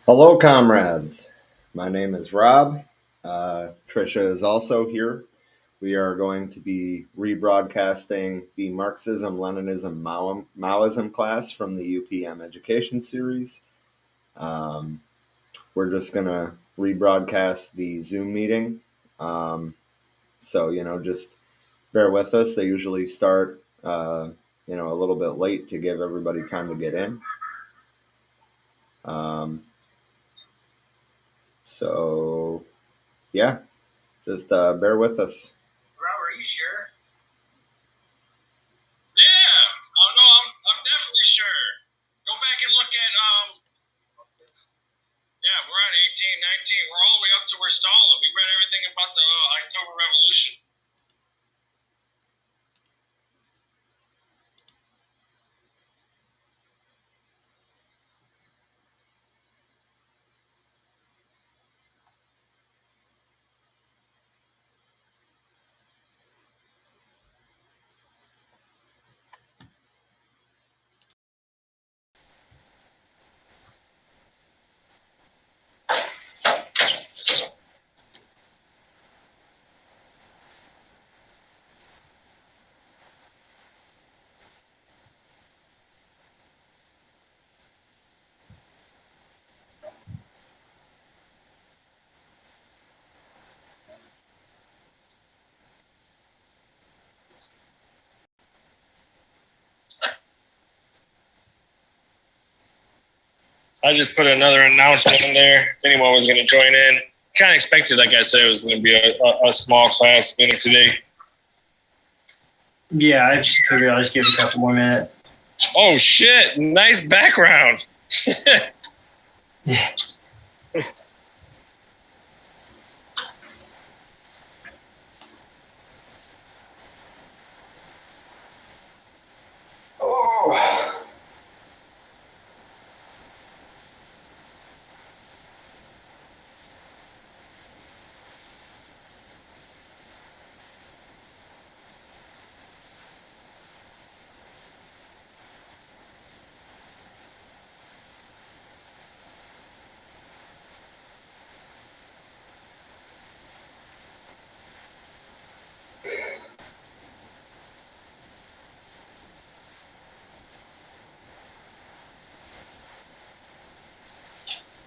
Hello, comrades. My name is Rob. Trisha is also here. We are going to be rebroadcasting the Marxism-Leninism-Maoism class from the UPM education series. We're just going to rebroadcast the Zoom meeting. So, just bear with us. They usually start, a little bit late to give everybody time to get in. So, yeah. Just bear with us. Robert, are you sure? Yeah. Oh no, I'm definitely sure. Go back and look at Yeah, we're on 18, 19. We're all the way up to where Stalin. We read everything about the October Revolution. I just put another announcement in there if anyone was going to join in. Kind of expected, like I said, it was going to be a small class meeting today. Yeah, I figured I'll just give it a couple more minutes. Oh, shit. Nice background. Yeah. Oh.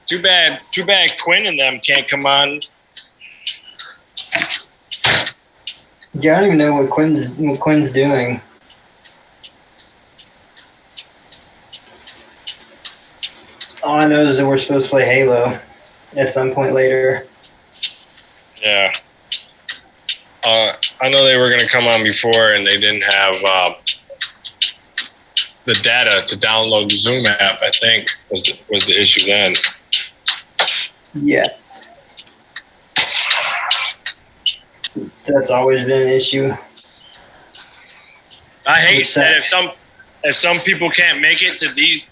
Too bad Quinn and them can't come on. Yeah, I don't even know what Quinn's doing. All I know is that we're supposed to play Halo at some point later. Yeah. I know they were going to come on before, and they didn't have the data to download the Zoom app, I think, was the issue then. Yeah. That's always been an issue. I hate that if some people can't make it to these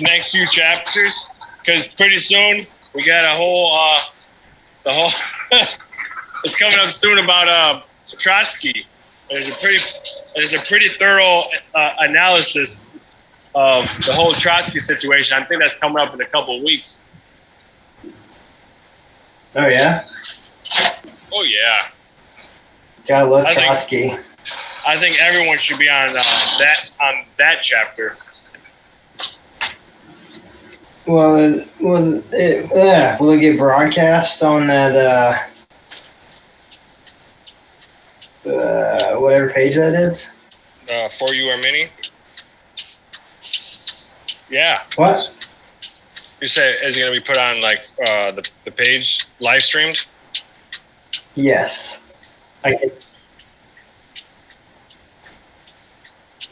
next few chapters, because pretty soon we got the whole it's coming up soon about Trotsky. There's a pretty thorough analysis of the whole Trotsky situation. I think that's coming up in a couple of weeks. Oh yeah. Oh yeah. Gotta love Trotsky. I think everyone should be on that chapter. Will it get broadcast on that whatever page that is? For You Are Mini. Yeah. What? You say is it going to be put on like the page live streamed? Yes.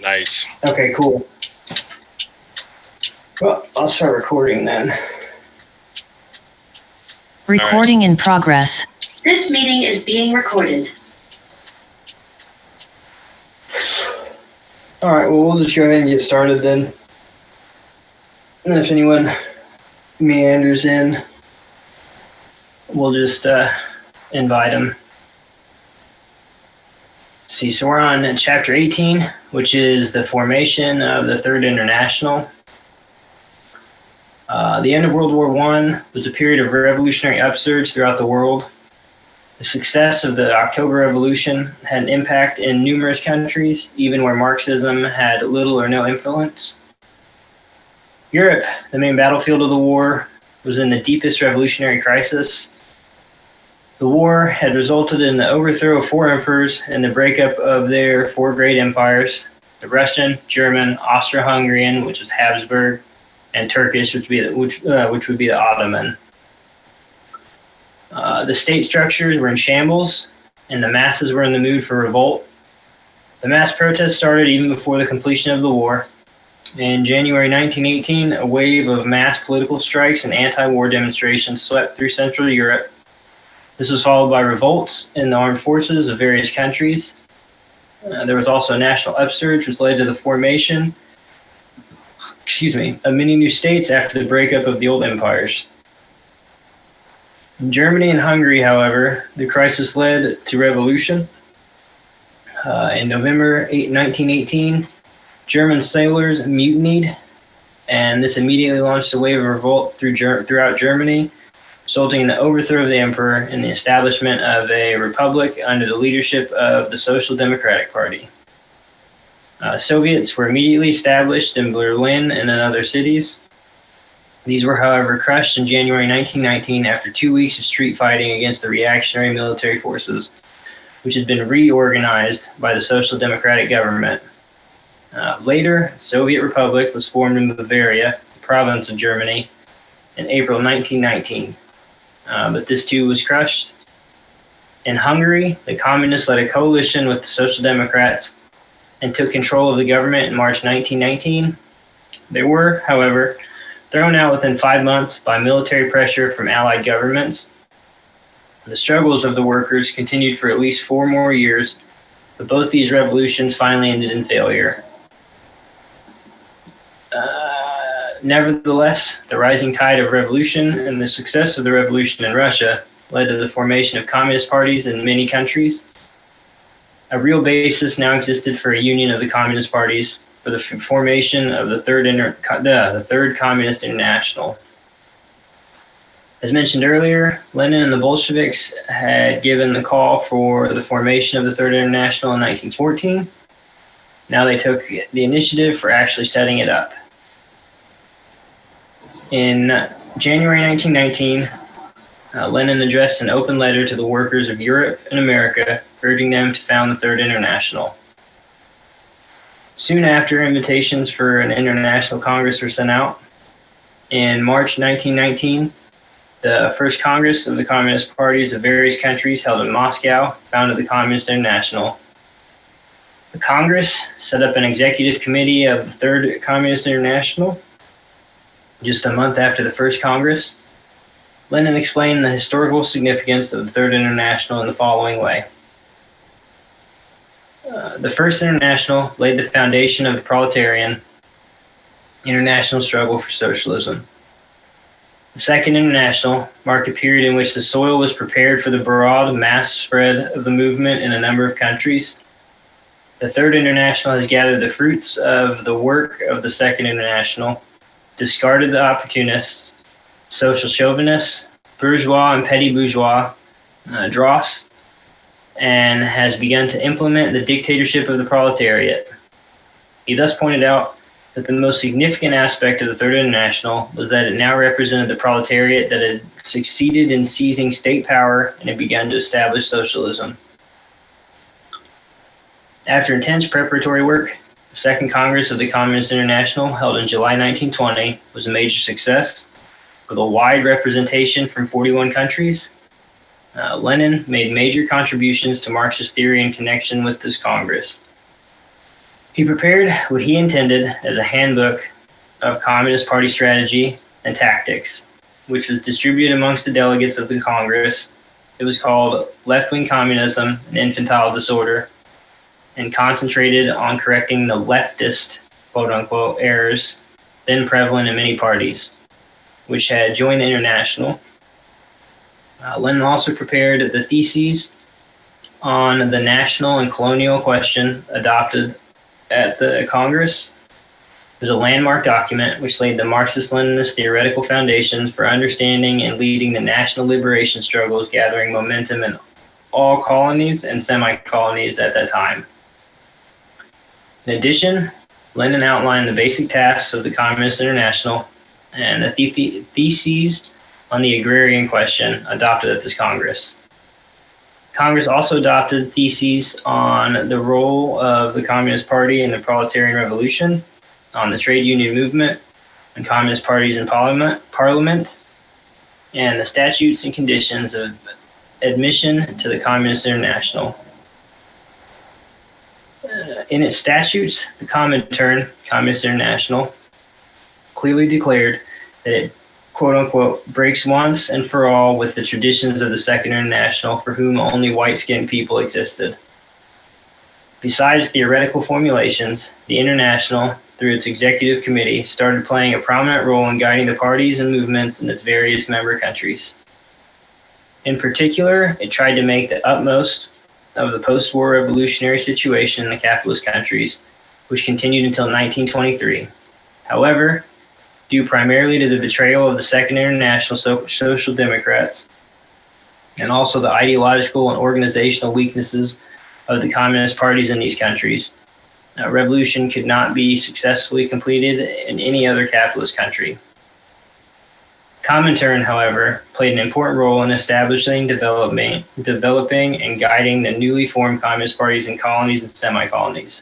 Nice. Okay, cool. Well, I'll start recording then. Recording in progress. This meeting is being recorded. All right, well, we'll just go ahead and get started then. And if anyone meanders in, we'll just invite them. See, so we're on chapter 18, which is the formation of the Third International. The end of World War I was a period of revolutionary upsurge throughout the world. The success of the October Revolution had an impact in numerous countries, even where Marxism had little or no influence. Europe, the main battlefield of the war, was in the deepest revolutionary crisis. The war had resulted in the overthrow of 4 emperors and the breakup of their 4 great empires: the Russian, German, Austro-Hungarian, which was Habsburg, and Turkish, which would be the Ottoman. The state structures were in shambles, and the masses were in the mood for revolt. The mass protests started even before the completion of the war. In January 1918, a wave of mass political strikes and anti-war demonstrations swept through Central Europe. This was followed by revolts in the armed forces of various countries. There was also a national upsurge, which led to the formation of many new states after the breakup of the old empires. In Germany and Hungary, however, the crisis led to revolution. In November 1918, German sailors mutinied, and this immediately launched a wave of revolt throughout Germany, resulting in the overthrow of the emperor and the establishment of a republic under the leadership of the Social Democratic Party. Soviets were immediately established in Berlin and in other cities. These were, however, crushed in January 1919 after 2 weeks of street fighting against the reactionary military forces, which had been reorganized by the Social Democratic government. Later, the Soviet Republic was formed in Bavaria, a province of Germany, in April 1919. But this too was crushed. In Hungary, the communists led a coalition with the Social Democrats and took control of the government in March 1919. They were, however, thrown out within 5 months by military pressure from Allied governments. The struggles of the workers continued for at least 4 more years, but both these revolutions finally ended in failure. Nevertheless, the rising tide of revolution and the success of the revolution in Russia led to the formation of communist parties in many countries. A real basis now existed for a union of the communist parties for the formation of the Third Communist International. As mentioned earlier, Lenin and the Bolsheviks had given the call for the formation of the Third International in 1914. Now they took the initiative for actually setting it up. In January 1919, Lenin addressed an open letter to the workers of Europe and America, urging them to found the Third International. Soon after, invitations for an international congress were sent out. In March 1919, the first Congress of the Communist Parties of various countries held in Moscow founded the Communist International. The Congress set up an executive committee of the Third Communist International. Just a month after the first Congress, Lenin explained the historical significance of the Third International in the following way. The First International laid the foundation of the proletarian international struggle for socialism. The Second International marked a period in which the soil was prepared for the broad mass spread of the movement in a number of countries. The Third International has gathered the fruits of the work of the Second International, discarded the opportunists, social chauvinists, bourgeois and petty bourgeois, dross, and has begun to implement the dictatorship of the proletariat. He thus pointed out that the most significant aspect of the Third International was that it now represented the proletariat that had succeeded in seizing state power and had begun to establish socialism. After intense preparatory work, the Second Congress of the Communist International, held in July 1920, was a major success. With a wide representation from 41 countries, Lenin made major contributions to Marxist theory in connection with this Congress. He prepared what he intended as a handbook of Communist Party strategy and tactics, which was distributed amongst the delegates of the Congress. It was called Left-Wing Communism and Infantile Disorder, and concentrated on correcting the leftist, quote-unquote, errors then prevalent in many parties, which had joined the International. Lenin also prepared the theses on the national and colonial question adopted at the Congress. It was a landmark document which laid the Marxist-Leninist theoretical foundations for understanding and leading the national liberation struggles gathering momentum in all colonies and semi-colonies at that time. In addition, Lenin outlined the basic tasks of the Communist International and the theses on the agrarian question adopted at this Congress. Congress also adopted theses on the role of the Communist Party in the proletarian revolution, on the trade union movement and communist parties in parliament, and the statutes and conditions of admission to the Communist International. In its statutes, the Comintern, Communist International, clearly declared that it, quote-unquote, breaks once and for all with the traditions of the Second International for whom only white-skinned people existed. Besides theoretical formulations, the International, through its executive committee, started playing a prominent role in guiding the parties and movements in its various member countries. In particular, it tried to make the utmost of the post-war revolutionary situation in the capitalist countries, which continued until 1923. However, due primarily to the betrayal of the Second International Social Democrats, and also the ideological and organizational weaknesses of the communist parties in these countries, a revolution could not be successfully completed in any other capitalist country. Comintern, however, played an important role in establishing, developing, and guiding the newly formed communist parties in colonies and semi-colonies.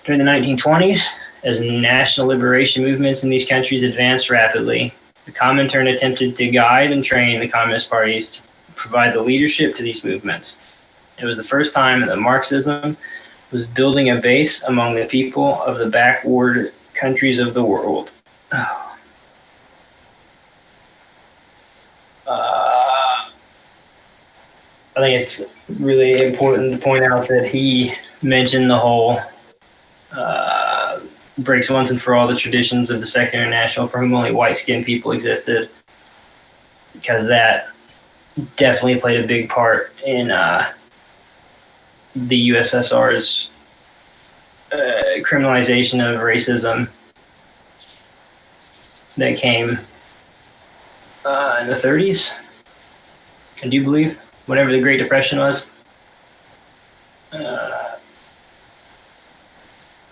During the 1920s, as national liberation movements in these countries advanced rapidly, the Comintern attempted to guide and train the communist parties to provide the leadership to these movements. It was the first time that Marxism was building a base among the people of the backward countries of the world. I think it's really important to point out that he mentioned the whole breaks once and for all the traditions of the Second International for whom only white-skinned people existed, because that definitely played a big part in the USSR's criminalization of racism that came in the 30s, I do believe, whenever the Great Depression was.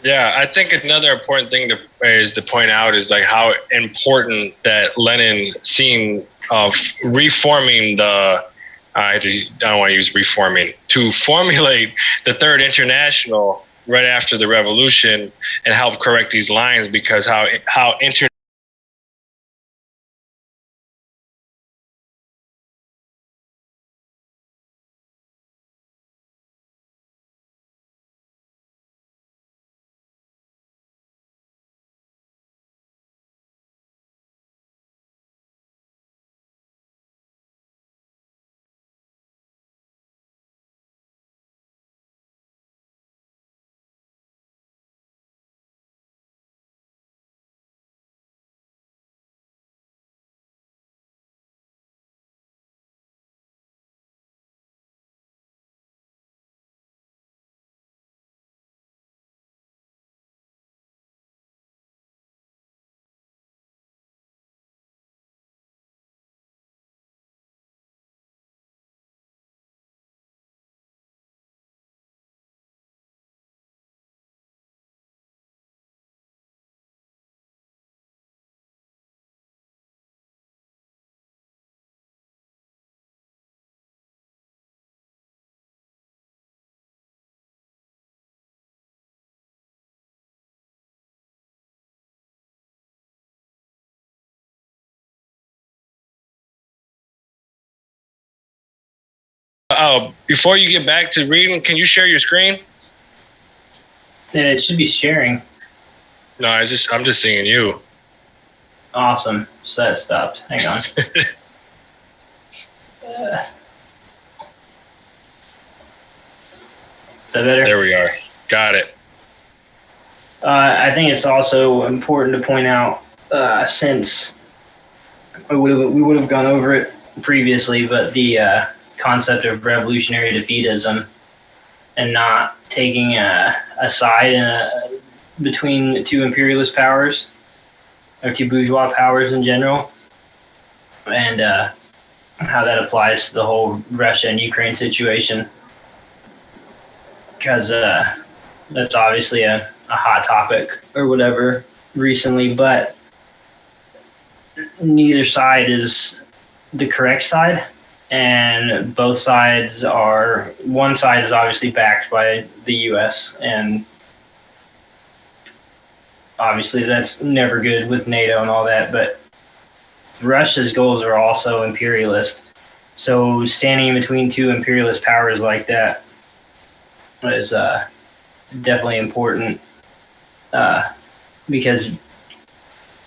Yeah, I think another important thing to point out is like how important that Lenin seen of reforming the. I don't want to use reforming, to formulate the Third International right after the revolution and help correct these lines, because how before you get back to reading, can you share your screen? Yeah, it should be sharing. No, I'm just seeing you. Awesome. So that stopped. Hang on. Is that better? There we are. Got it. I think it's also important to point out, since we would have gone over it previously, but the concept of revolutionary defeatism and not taking a side in between two imperialist powers, or two bourgeois powers in general, and how that applies to the whole Russia and Ukraine situation. Because that's obviously a hot topic or whatever recently, but neither side is the correct side, and both sides are, one side is obviously backed by the US, and obviously that's never good with NATO and all that, but Russia's goals are also imperialist. So standing in between two imperialist powers like that is definitely important, because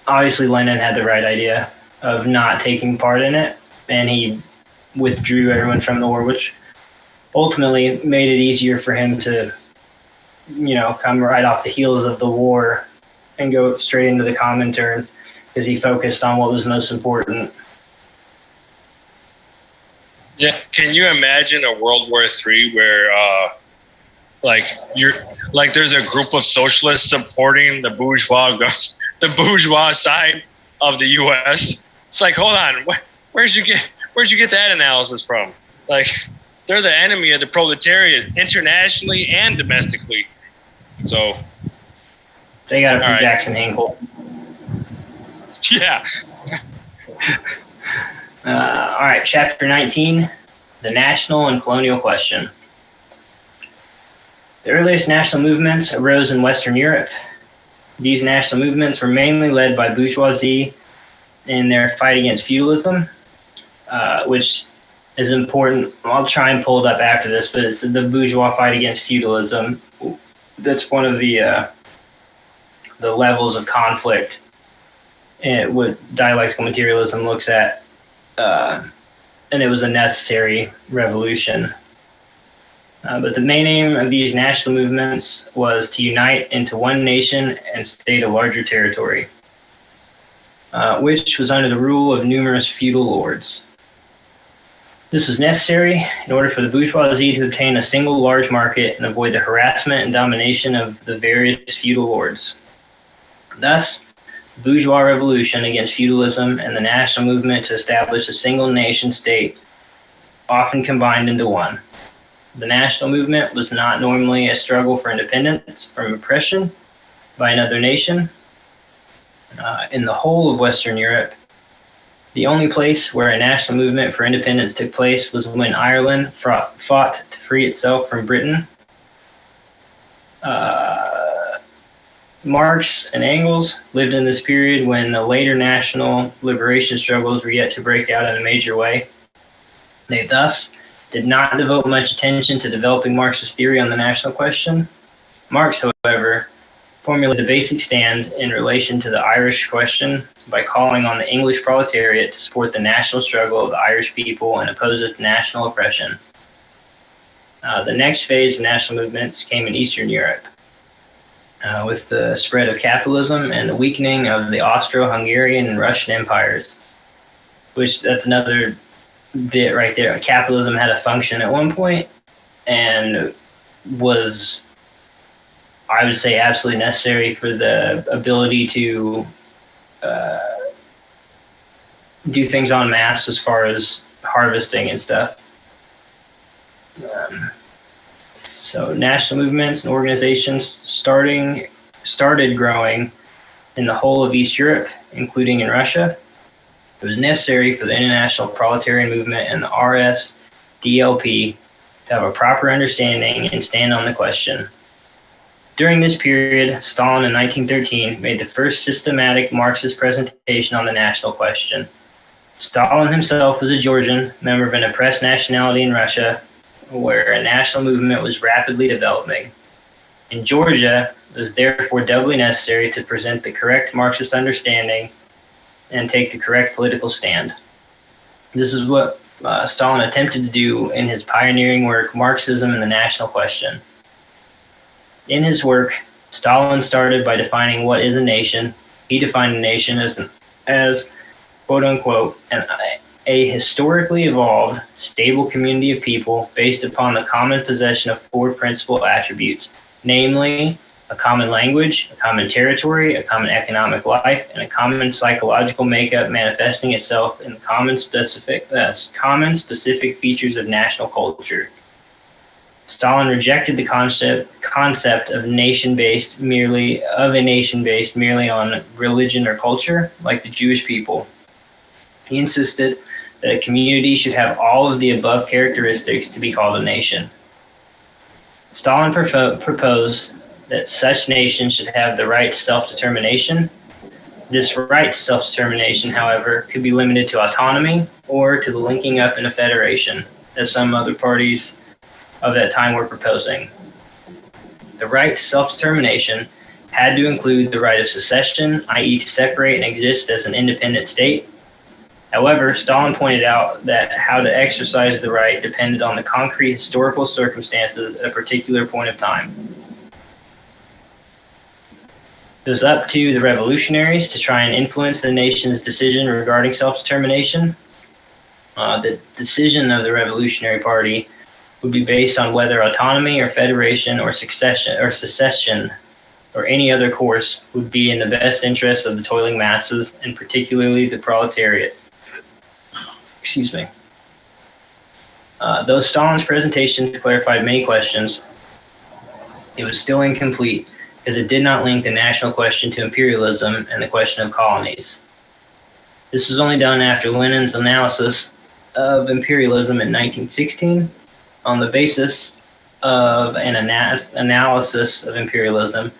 obviously Lenin had the right idea of not taking part in it, and he withdrew everyone from the war, which ultimately made it easier for him to, come right off the heels of the war and go straight into the Comintern, because he focused on what was most important. Yeah, can you imagine a World War III where there's a group of socialists supporting the bourgeois side of the U.S.? It's like, hold on, where'd you get that analysis from? Like, they're the enemy of the proletariat internationally and domestically. So they got it from right. Jackson Hinkle. Yeah. All right, chapter 19, the national and colonial question. The earliest national movements arose in Western Europe. These national movements were mainly led by bourgeoisie in their fight against feudalism, which is important. I'll try and pull it up after this, but it's the bourgeois fight against feudalism. That's one of the levels of conflict what dialectical materialism looks at, and it was a necessary revolution. But the main aim of these national movements was to unite into one nation and state a larger territory, which was under the rule of numerous feudal lords. This was necessary in order for the bourgeoisie to obtain a single large market and avoid the harassment and domination of the various feudal lords. Thus, the bourgeois revolution against feudalism and the national movement to establish a single nation state often combined into one. The national movement was not normally a struggle for independence from oppression by another nation. In the whole of Western Europe, the only place where a national movement for independence took place was when Ireland fought to free itself from Britain. Marx and Engels lived in this period when the later national liberation struggles were yet to break out in a major way. They thus did not devote much attention to developing Marxist theory on the national question. Marx, however, formulated a basic stand in relation to the Irish question by calling on the English proletariat to support the national struggle of the Irish people and oppose it to national oppression. The next phase of national movements came in Eastern Europe, with the spread of capitalism and the weakening of the Austro-Hungarian and Russian empires, which that's another bit right there. Capitalism had a function at one point and was, I would say, absolutely necessary for the ability to do things en masse as far as harvesting and stuff. So national movements and organizations started growing in the whole of East Europe, including in Russia. It was necessary for the International Proletarian Movement and the RSDLP to have a proper understanding and stand on the question. During this period, Stalin in 1913 made the first systematic Marxist presentation on the national question. Stalin himself was a Georgian, member of an oppressed nationality in Russia, where a national movement was rapidly developing. In Georgia, it was therefore doubly necessary to present the correct Marxist understanding and take the correct political stand. This is what Stalin attempted to do in his pioneering work, Marxism and the National Question. In his work, Stalin started by defining what is a nation. He defined a nation as quote unquote, a historically evolved, stable community of people based upon the common possession of four principal attributes, namely a common language, a common territory, a common economic life, and a common psychological makeup manifesting itself in the common specific features of national culture. Stalin rejected the concept of a nation based merely on religion or culture, like the Jewish people. He insisted that a community should have all of the above characteristics to be called a nation. Stalin proposed that such nations should have the right to self-determination. This right to self-determination, however, could be limited to autonomy or to the linking up in a federation, as some other parties of that time were proposing. The right to self-determination had to include the right of secession, i.e. to separate and exist as an independent state. However, Stalin pointed out that how to exercise the right depended on the concrete historical circumstances at a particular point of time. It was up to the revolutionaries to try and influence the nation's decision regarding self-determination. The decision of the Revolutionary Party would be based on whether autonomy or federation or secession or any other course would be in the best interest of the toiling masses, and particularly the proletariat. Excuse me. Though Stalin's presentations clarified many questions, it was still incomplete because it did not link the national question to imperialism and the question of colonies. This was only done after Lenin's analysis of imperialism in 1916. On the basis of an analysis of imperialism,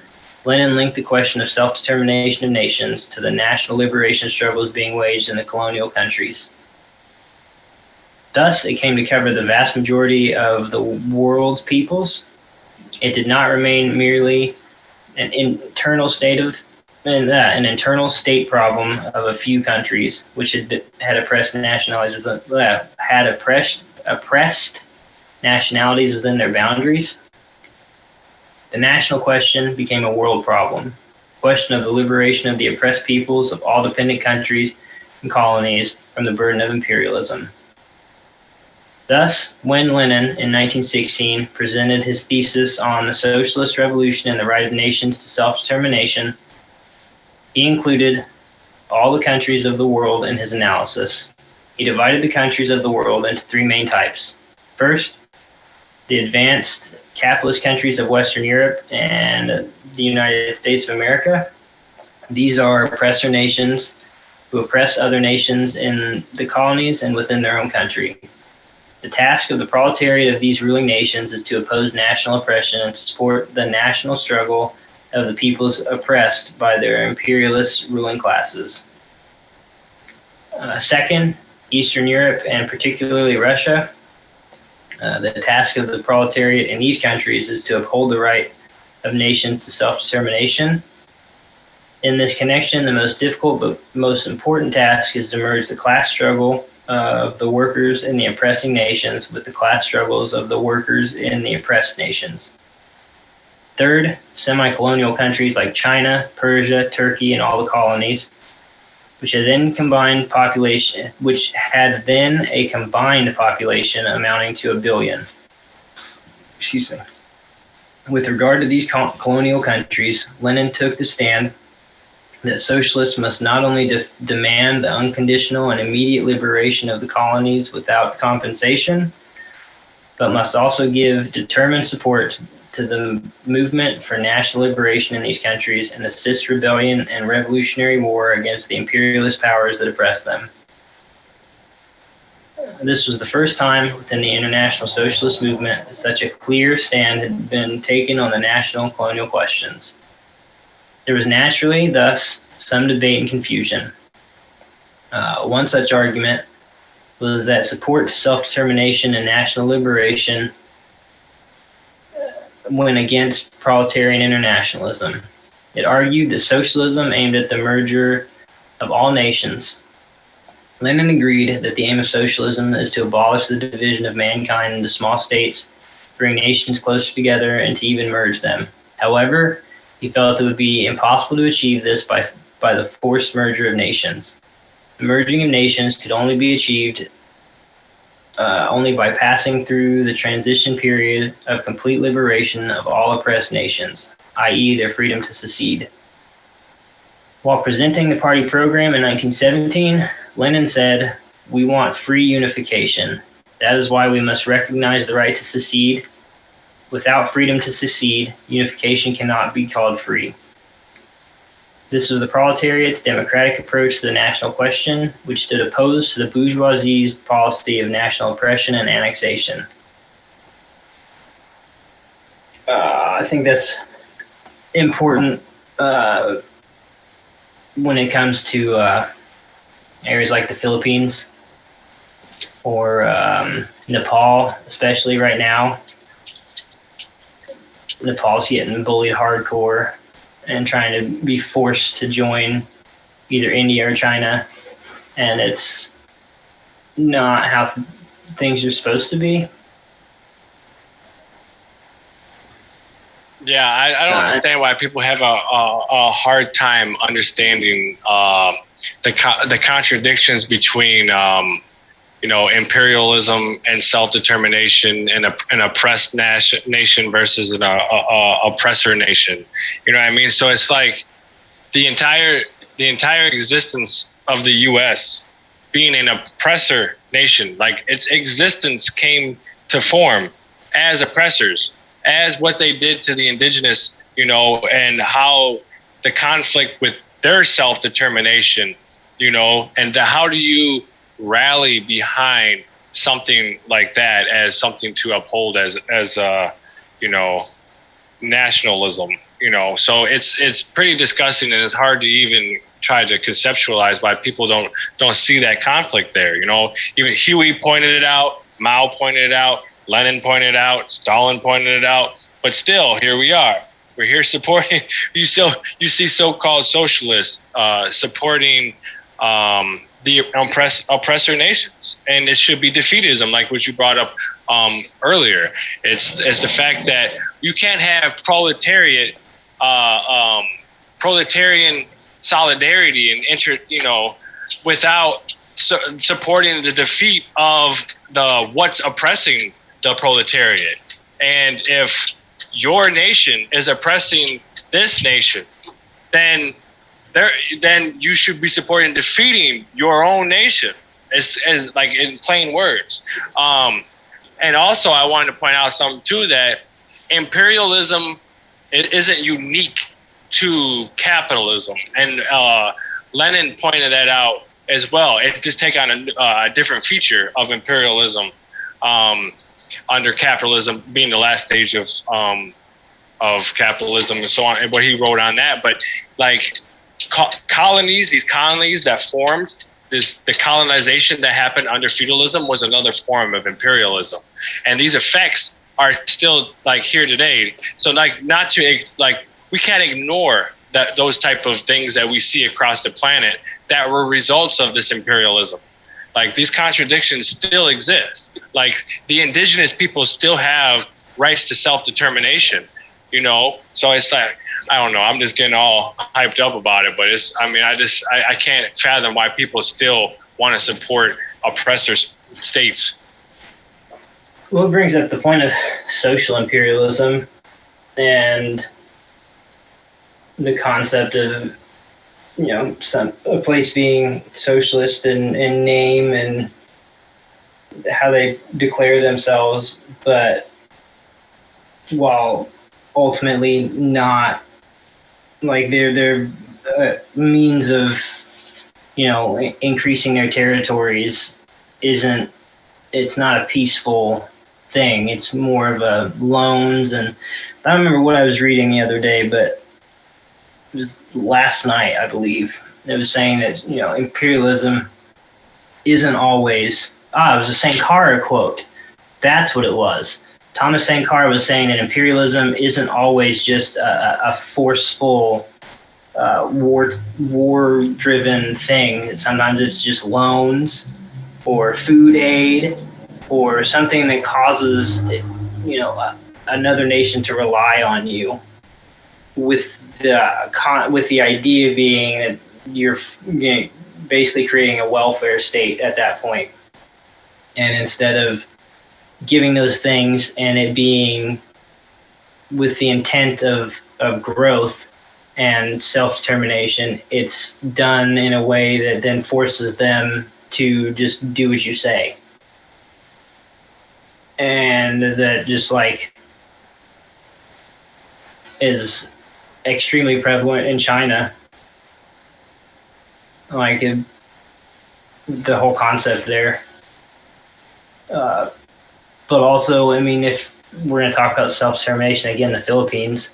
Lenin linked the question of self-determination of nations to the national liberation struggles being waged in the colonial countries. Thus, it came to cover the vast majority of the world's peoples. It did not remain merely an internal state problem of a few countries, which had oppressed nationalities within their boundaries. The national question became a world problem, a question of the liberation of the oppressed peoples of all dependent countries and colonies from the burden of imperialism. Thus, when Lenin in 1916 presented his thesis on the socialist revolution and the right of nations to self-determination, he included all the countries of the world in his analysis. He divided the countries of the world into three main types. First, the advanced capitalist countries of Western Europe and the United States of America. These are oppressor nations who oppress other nations in the colonies and within their own country. The task of the proletariat of these ruling nations is to oppose national oppression and support the national struggle of the peoples oppressed by their imperialist ruling classes. Second, Eastern Europe and particularly Russia. The task of the proletariat in these countries is to uphold the right of nations to self-determination. In this connection, the most difficult but most important task is to merge the class struggle of the workers in the oppressing nations with the class struggles of the workers in the oppressed nations. Third, semi-colonial countries like China, Persia, Turkey, and all the colonies, which had then a combined population amounting to 1 billion. Excuse me. With regard to these colonial countries, Lenin took the stand that socialists must not only demand the unconditional and immediate liberation of the colonies without compensation, but must also give determined support to the movement for national liberation in these countries and assist rebellion and revolutionary war against the imperialist powers that oppress them. This was the first time within the international socialist movement that such a clear stand had been taken on the national colonial questions. There was naturally, thus, some debate and confusion. One such argument was that support to self-determination and national liberation went against proletarian internationalism. It argued that socialism aimed at the merger of all nations. Lenin agreed that the aim of socialism is to abolish the division of mankind into small states, bring nations closer together, and to even merge them. However, he felt it would be impossible to achieve this by the forced merger of nations. The merging of nations could only be achieved only by passing through the transition period of complete liberation of all oppressed nations, i.e. their freedom to secede. While presenting the party program in 1917, Lenin said, "We want free unification. That is why we must recognize the right to secede. Without freedom to secede, unification cannot be called free." This was the proletariat's democratic approach to the national question, which stood opposed to the bourgeoisie's policy of national oppression and annexation. I think that's important when it comes to areas like the Philippines or Nepal, especially right now. Nepal's getting bullied hardcore and trying to be forced to join either India or China, and it's not how things are supposed to be. Yeah, I don't understand why people have a hard time understanding the contradictions between imperialism and self-determination and an oppressed nation versus an oppressor nation. You know what I mean? So it's like the entire existence of the U.S. being an oppressor nation, like its existence came to form as oppressors, as what they did to the indigenous, and how the conflict with their self-determination, and how do you rally behind something like that as something to uphold as nationalism, so it's pretty disgusting, and it's hard to even try to conceptualize why people don't see that conflict there. Even Huey pointed it out, Mao pointed it out, Lenin pointed it out, Stalin pointed it out, but still here we are. We're here supporting you see so-called socialists supporting the oppressor nations, and it should be defeatism, like what you brought up earlier. It's the fact that you can't have proletarian solidarity and without supporting the defeat of what's oppressing the proletariat. And if your nation is oppressing this nation, then you should be supporting defeating your own nation, as like in plain words. And also I wanted to point out something too, that imperialism, it isn't unique to capitalism, and Lenin pointed that out as well. It just take on a different feature of imperialism under capitalism being the last stage of capitalism and so on, and what he wrote on that. But like these colonies that formed, the colonization that happened under feudalism was another form of imperialism, and these effects are still like here today. So we can't ignore those type of things that we see across the planet that were results of this imperialism. Like these contradictions still exist. Like the indigenous people still have rights to self-determination, So it's like, I don't know, I'm just getting all hyped up about it, but I can't fathom why people still want to support oppressor states. Well, it brings up the point of social imperialism and the concept of, a place being socialist in name and how they declare themselves, but while ultimately not, like their means of, increasing their territories it's not a peaceful thing. It's more of a loans. And I don't remember what I was reading the other day, but it was last night, I believe. It was saying that, imperialism isn't always, it was a Sankara quote. That's what it was. Thomas Sankara was saying that imperialism isn't always just a forceful, war-driven thing. Sometimes it's just loans or food aid or something that causes, another nation to rely on you, with the idea being that you're basically creating a welfare state at that point. And instead of giving those things and it being with the intent of of growth and self-determination, it's done in a way that then forces them to just do as you say. And that just like is extremely prevalent in China. Like the whole concept there. But also, I mean, if we're going to talk about self-determination again, the Philippines,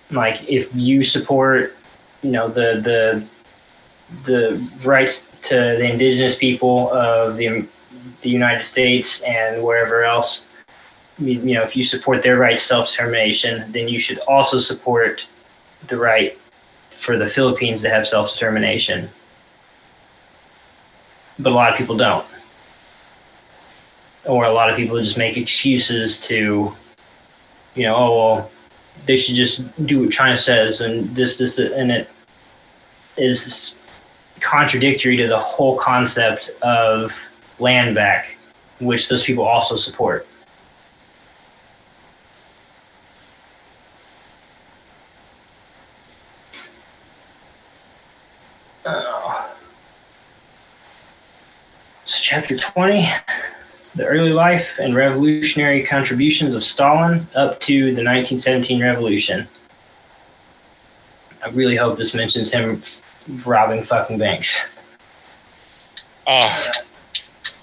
like if you support, the rights to the indigenous people of the United States and wherever else, if you support their right to self-determination, then you should also support the right for the Philippines to have self-determination. But a lot of people don't. Or a lot of people just make excuses to, oh, well, they should just do what China says, and this, and it is contradictory to the whole concept of land back, which those people also support. So chapter 20, the early life and revolutionary contributions of Stalin up to the 1917 revolution. I really hope this mentions him robbing fucking banks.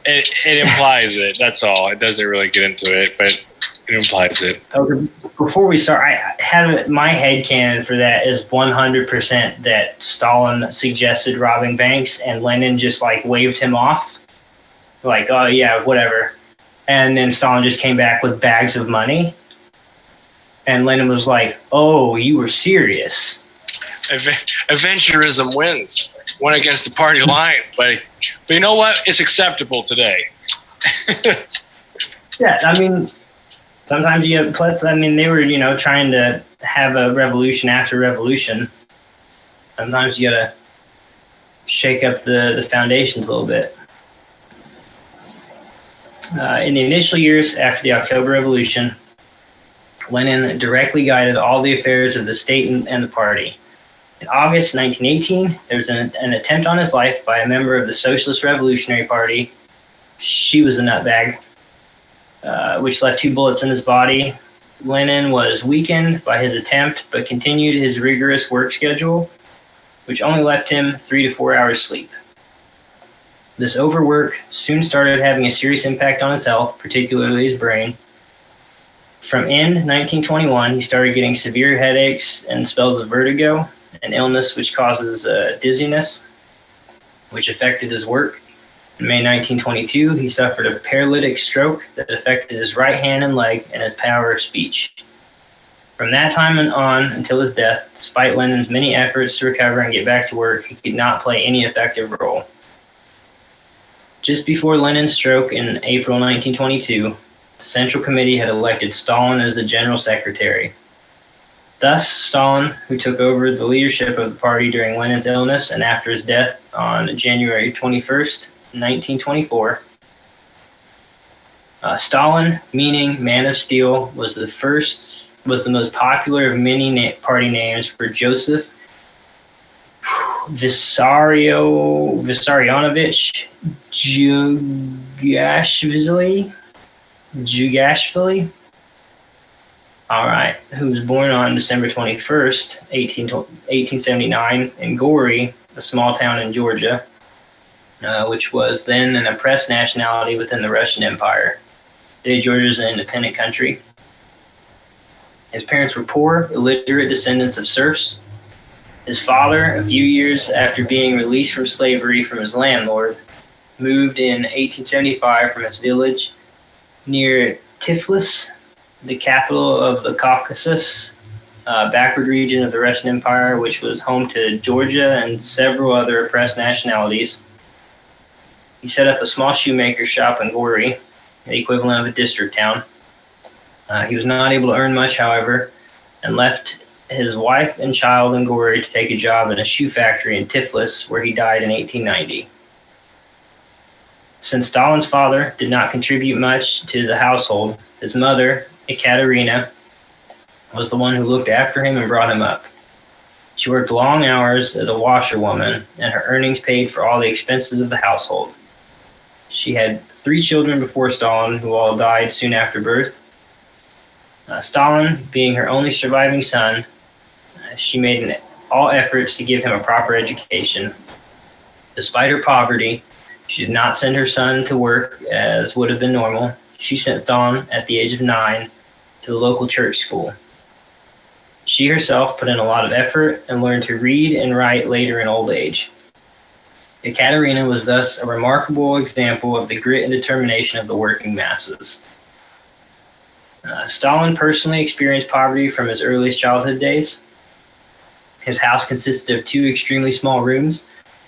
It implies it. That's all. It doesn't really get into it, but it implies it. Okay. Before we start, I had my headcanon for that is 100% that Stalin suggested robbing banks and Lenin just like waved him off. Like, oh yeah, whatever. And then Stalin just came back with bags of money. And Lenin was like, oh, you were serious. Adventurism wins. Went against the party line. But you know what? It's acceptable today. Yeah, I mean, sometimes you have, plus, I mean, they were, trying to have a revolution after revolution. Sometimes you gotta shake up the foundations a little bit. In the initial years after the October Revolution, Lenin directly guided all the affairs of the state and the party. In August 1918, there was an attempt on his life by a member of the Socialist Revolutionary Party. She was a nutbag, which left 2 bullets in his body. Lenin was weakened by his attempt, but continued his rigorous work schedule, which only left him 3 to 4 hours sleep. This overwork soon started having a serious impact on his health, particularly his brain. From end 1921, he started getting severe headaches and spells of vertigo, an illness which causes dizziness, which affected his work. In May 1922, he suffered a paralytic stroke that affected his right hand and leg and his power of speech. From that time on until his death, despite Lenin's many efforts to recover and get back to work, he could not play any effective role. Just before Lenin's stroke in April 1922, the Central Committee had elected Stalin as the General Secretary. Thus, Stalin, who took over the leadership of the party during Lenin's illness and after his death on January 21st, 1924. Stalin, meaning Man of Steel, was the most popular of many party names for Joseph Vissarionovich Jugashvili, all right, who was born on December 21st, 1879 in Gori, a small town in Georgia, which was then an oppressed nationality within the Russian Empire. Today, Georgia is an independent country. His parents were poor, illiterate descendants of serfs. His father, a few years after being released from slavery from his landlord, moved in 1875 from his village near Tiflis, the capital of the Caucasus, backward region of the Russian Empire, which was home to Georgia and several other oppressed nationalities. He set up a small shoemaker shop in Gori, the equivalent of a district town. He was not able to earn much, however, and left his wife and child in Gori to take a job in a shoe factory in Tiflis, where he died in 1890. Since Stalin's father did not contribute much to the household, his mother, Ekaterina, was the one who looked after him and brought him up. She worked long hours as a washerwoman, and her earnings paid for all the expenses of the household. She had 3 children before Stalin, who all died soon after birth. Stalin, being her only surviving son, she made all efforts to give him a proper education. Despite her poverty, she did not send her son to work as would have been normal. She sent Stalin at the age of 9 to the local church school. She herself put in a lot of effort and learned to read and write later in old age. Ekaterina was thus a remarkable example of the grit and determination of the working masses. Stalin personally experienced poverty from his earliest childhood days. His house consisted of 2 extremely small rooms,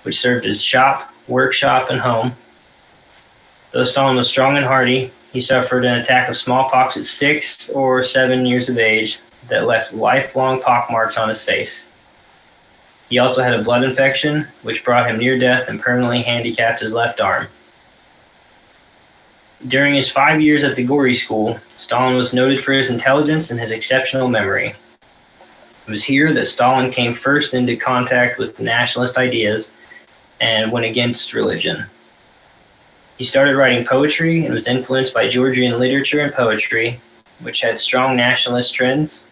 which served as shop, workshop, and home. Though Stalin was strong and hardy, he suffered an attack of smallpox at 6 or 7 years of age that left lifelong pockmarks on his face. He also had a blood infection, which brought him near death and permanently handicapped his left arm. During his 5 years at the Gori School, Stalin was noted for his intelligence and his exceptional memory. It was here that Stalin came first into contact with nationalist ideas and went against religion. He started writing poetry and was influenced by Georgian literature and poetry, which had strong nationalist trends.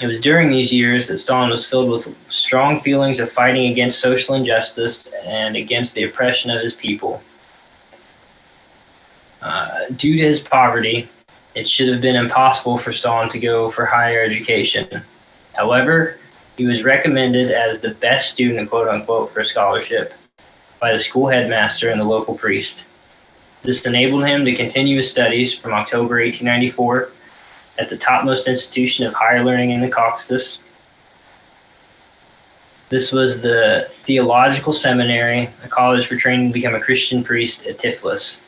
It was during these years that Stalin was filled with strong feelings of fighting against social injustice and against the oppression of his people. Due to his poverty, it should have been impossible for Stalin to go for higher education. However, he was recommended as the best student, quote unquote, for scholarship by the school headmaster and the local priest. This enabled him to continue his studies from October 1894 at the topmost institution of higher learning in the Caucasus. This was the Theological Seminary, a college for training to become a Christian priest at Tiflis.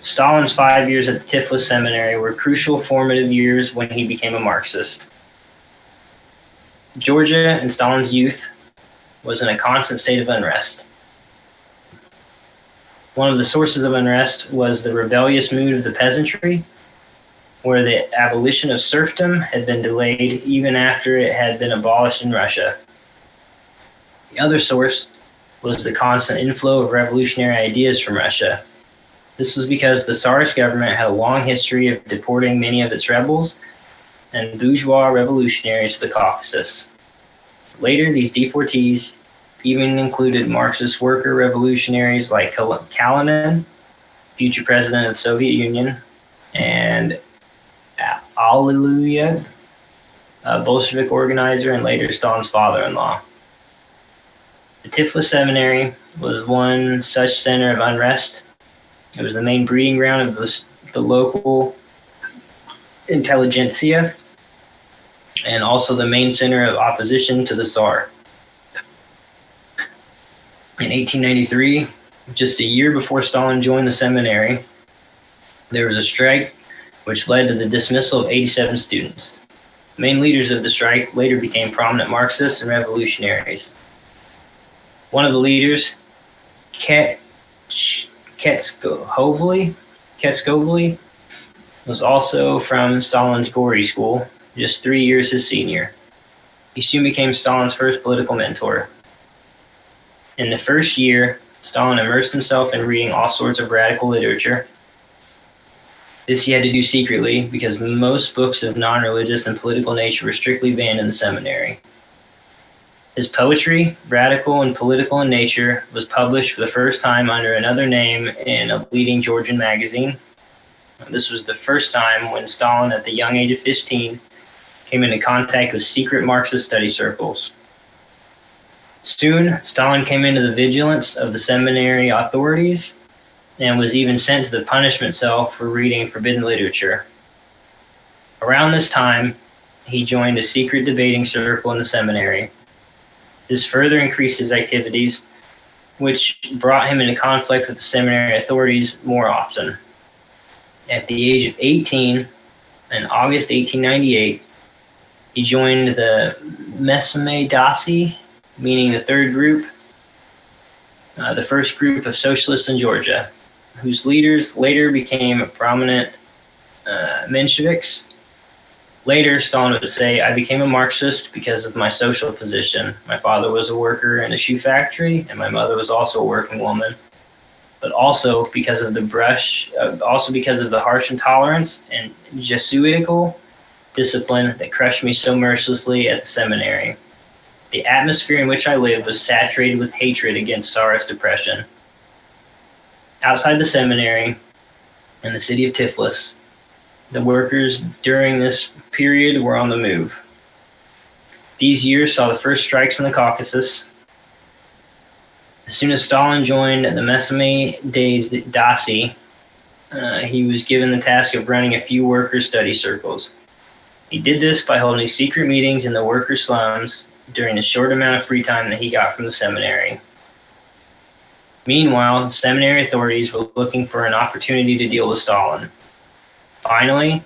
Stalin's 5 years at the Tiflis Seminary were crucial formative years when he became a Marxist. Georgia in Stalin's youth was in a constant state of unrest. One of the sources of unrest was the rebellious mood of the peasantry, where the abolition of serfdom had been delayed even after it had been abolished in Russia. The other source was the constant inflow of revolutionary ideas from Russia. This was because the Tsarist government had a long history of deporting many of its rebels and bourgeois revolutionaries to the Caucasus. Later, these deportees even included Marxist worker revolutionaries like Kalinin, future president of the Soviet Union, and Alleluia, a Bolshevik organizer and later Stalin's father-in-law. The Tiflis Seminary was one such center of unrest. It was the main breeding ground of the local intelligentsia and also the main center of opposition to the Tsar. In 1893, just a year before Stalin joined the seminary, there was a strike which led to the dismissal of 87 students. The main leaders of the strike later became prominent Marxists and revolutionaries. One of the leaders, Ketskovely, was also from Stalin's Gori School, just 3 years his senior. He soon became Stalin's first political mentor. In the first year, Stalin immersed himself in reading all sorts of radical literature. This he had to do secretly because most books of non-religious and political nature were strictly banned in the seminary. His poetry, radical and political in nature, was published for the first time under another name in a leading Georgian magazine. This was the first time when Stalin, at the young age of 15, came into contact with secret Marxist study circles. Soon, Stalin came into the vigilance of the seminary authorities and was even sent to the punishment cell for reading forbidden literature. Around this time, he joined a secret debating circle in the seminary. This further increased his activities, which brought him into conflict with the seminary authorities more often. At the age of 18, in August 1898, he joined the Mesame Dasi, meaning the third group, the first group of socialists in Georgia, whose leaders later became prominent Mensheviks. Later, Stalin would say, "I became a Marxist because of my social position. My father was a worker in a shoe factory, and my mother was also a working woman. But also because of the harsh intolerance and Jesuitical discipline that crushed me so mercilessly at the seminary. The atmosphere in which I lived was saturated with hatred against Tsarist oppression. Outside the seminary, in the city of Tiflis, the workers during this period were on the move. These years saw the first strikes in the Caucasus. As soon as Stalin joined the Mesame des Daci, he was given the task of running a few workers' study circles. He did this by holding secret meetings in the worker slums during the short amount of free time that he got from the seminary. Meanwhile, the seminary authorities were looking for an opportunity to deal with Stalin. Finally,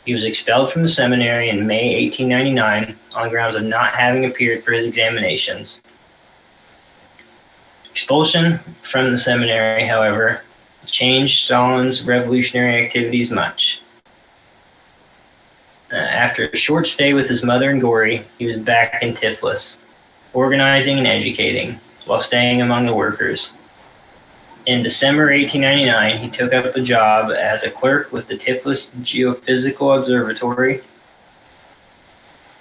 he was expelled from the seminary in May 1899 on grounds of not having appeared for his examinations. Expulsion from the seminary, however, changed Stalin's revolutionary activities much. After a short stay with his mother in Gori, he was back in Tiflis, organizing and educating, while staying among the workers. In December 1899, he took up a job as a clerk with the Tiflis Geophysical Observatory.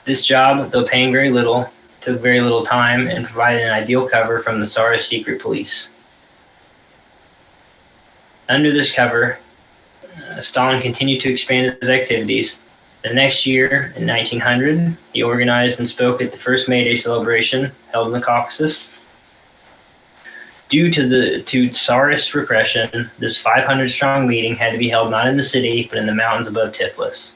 This job, though paying very little, took very little time and provided an ideal cover from the Tsarist secret police. Under this cover, Stalin continued to expand his activities. The next year, in 1900, he organized and spoke at the first May Day celebration held in the Caucasus. Due to Tsarist repression, this 500-strong meeting had to be held not in the city, but in the mountains above Tiflis.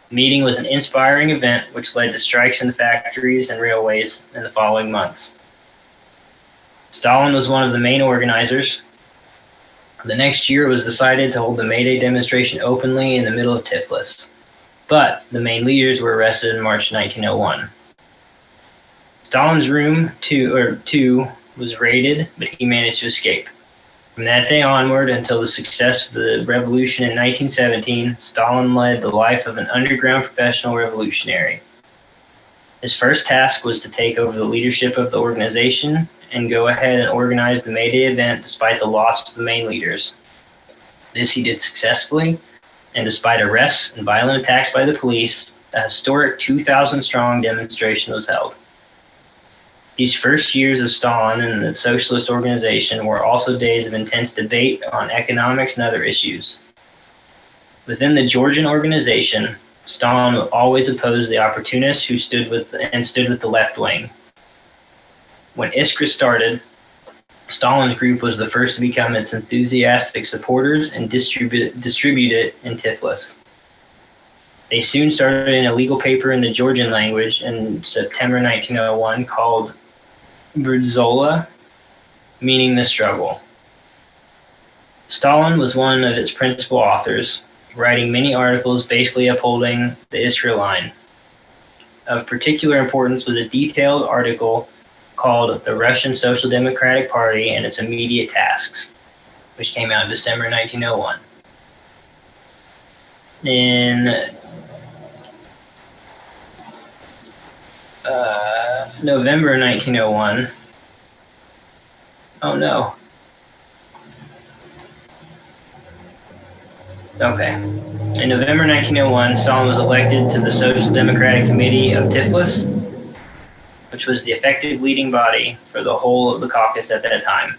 The meeting was an inspiring event which led to strikes in the factories and railways in the following months. Stalin was one of the main organizers. The next year it was decided to hold the May Day demonstration openly in the middle of Tiflis, but the main leaders were arrested in March 1901. Stalin's room 2 was raided, but he managed to escape. From that day onward until the success of the revolution in 1917, Stalin led the life of an underground professional revolutionary. His first task was to take over the leadership of the organization and go ahead and organize the May Day event despite the loss of the main leaders. This he did successfully, and despite arrests and violent attacks by the police, a historic 2,000-strong demonstration was held. These first years of Stalin and the socialist organization were also days of intense debate on economics and other issues. Within the Georgian organization, Stalin always opposed the opportunists who stood with the left wing. When Iskra started, Stalin's group was the first to become its enthusiastic supporters and distribute it in Tiflis. They soon started an illegal paper in the Georgian language in September 1901 called Brdzola, meaning the struggle. Stalin was one of its principal authors, writing many articles basically upholding the Iskra line. Of particular importance was a detailed article called The Russian Social Democratic Party and Its Immediate Tasks, which came out in December 1901. In November 1901, oh no. Okay. In November 1901, Stalin was elected to the Social Democratic Committee of Tiflis, which was the effective leading body for the whole of the Caucasus at that time.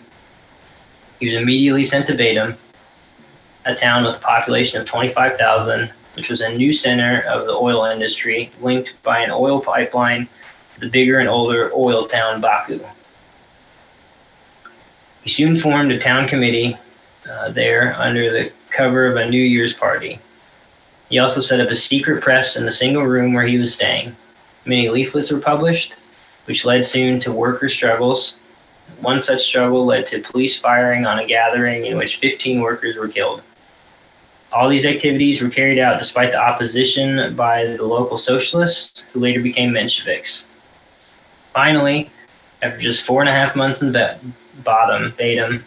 He was immediately sent to Batum, a town with a population of 25,000, which was a new center of the oil industry, linked by an oil pipeline to the bigger and older oil town Baku. He soon formed a town committee there under the cover of a New Year's party. He also set up a secret press in the single room where he was staying. Many leaflets were published, which led soon to worker struggles. One such struggle led to police firing on a gathering in which 15 workers were killed. All these activities were carried out despite the opposition by the local socialists, who later became Mensheviks. Finally, after just 4.5 months in Batum,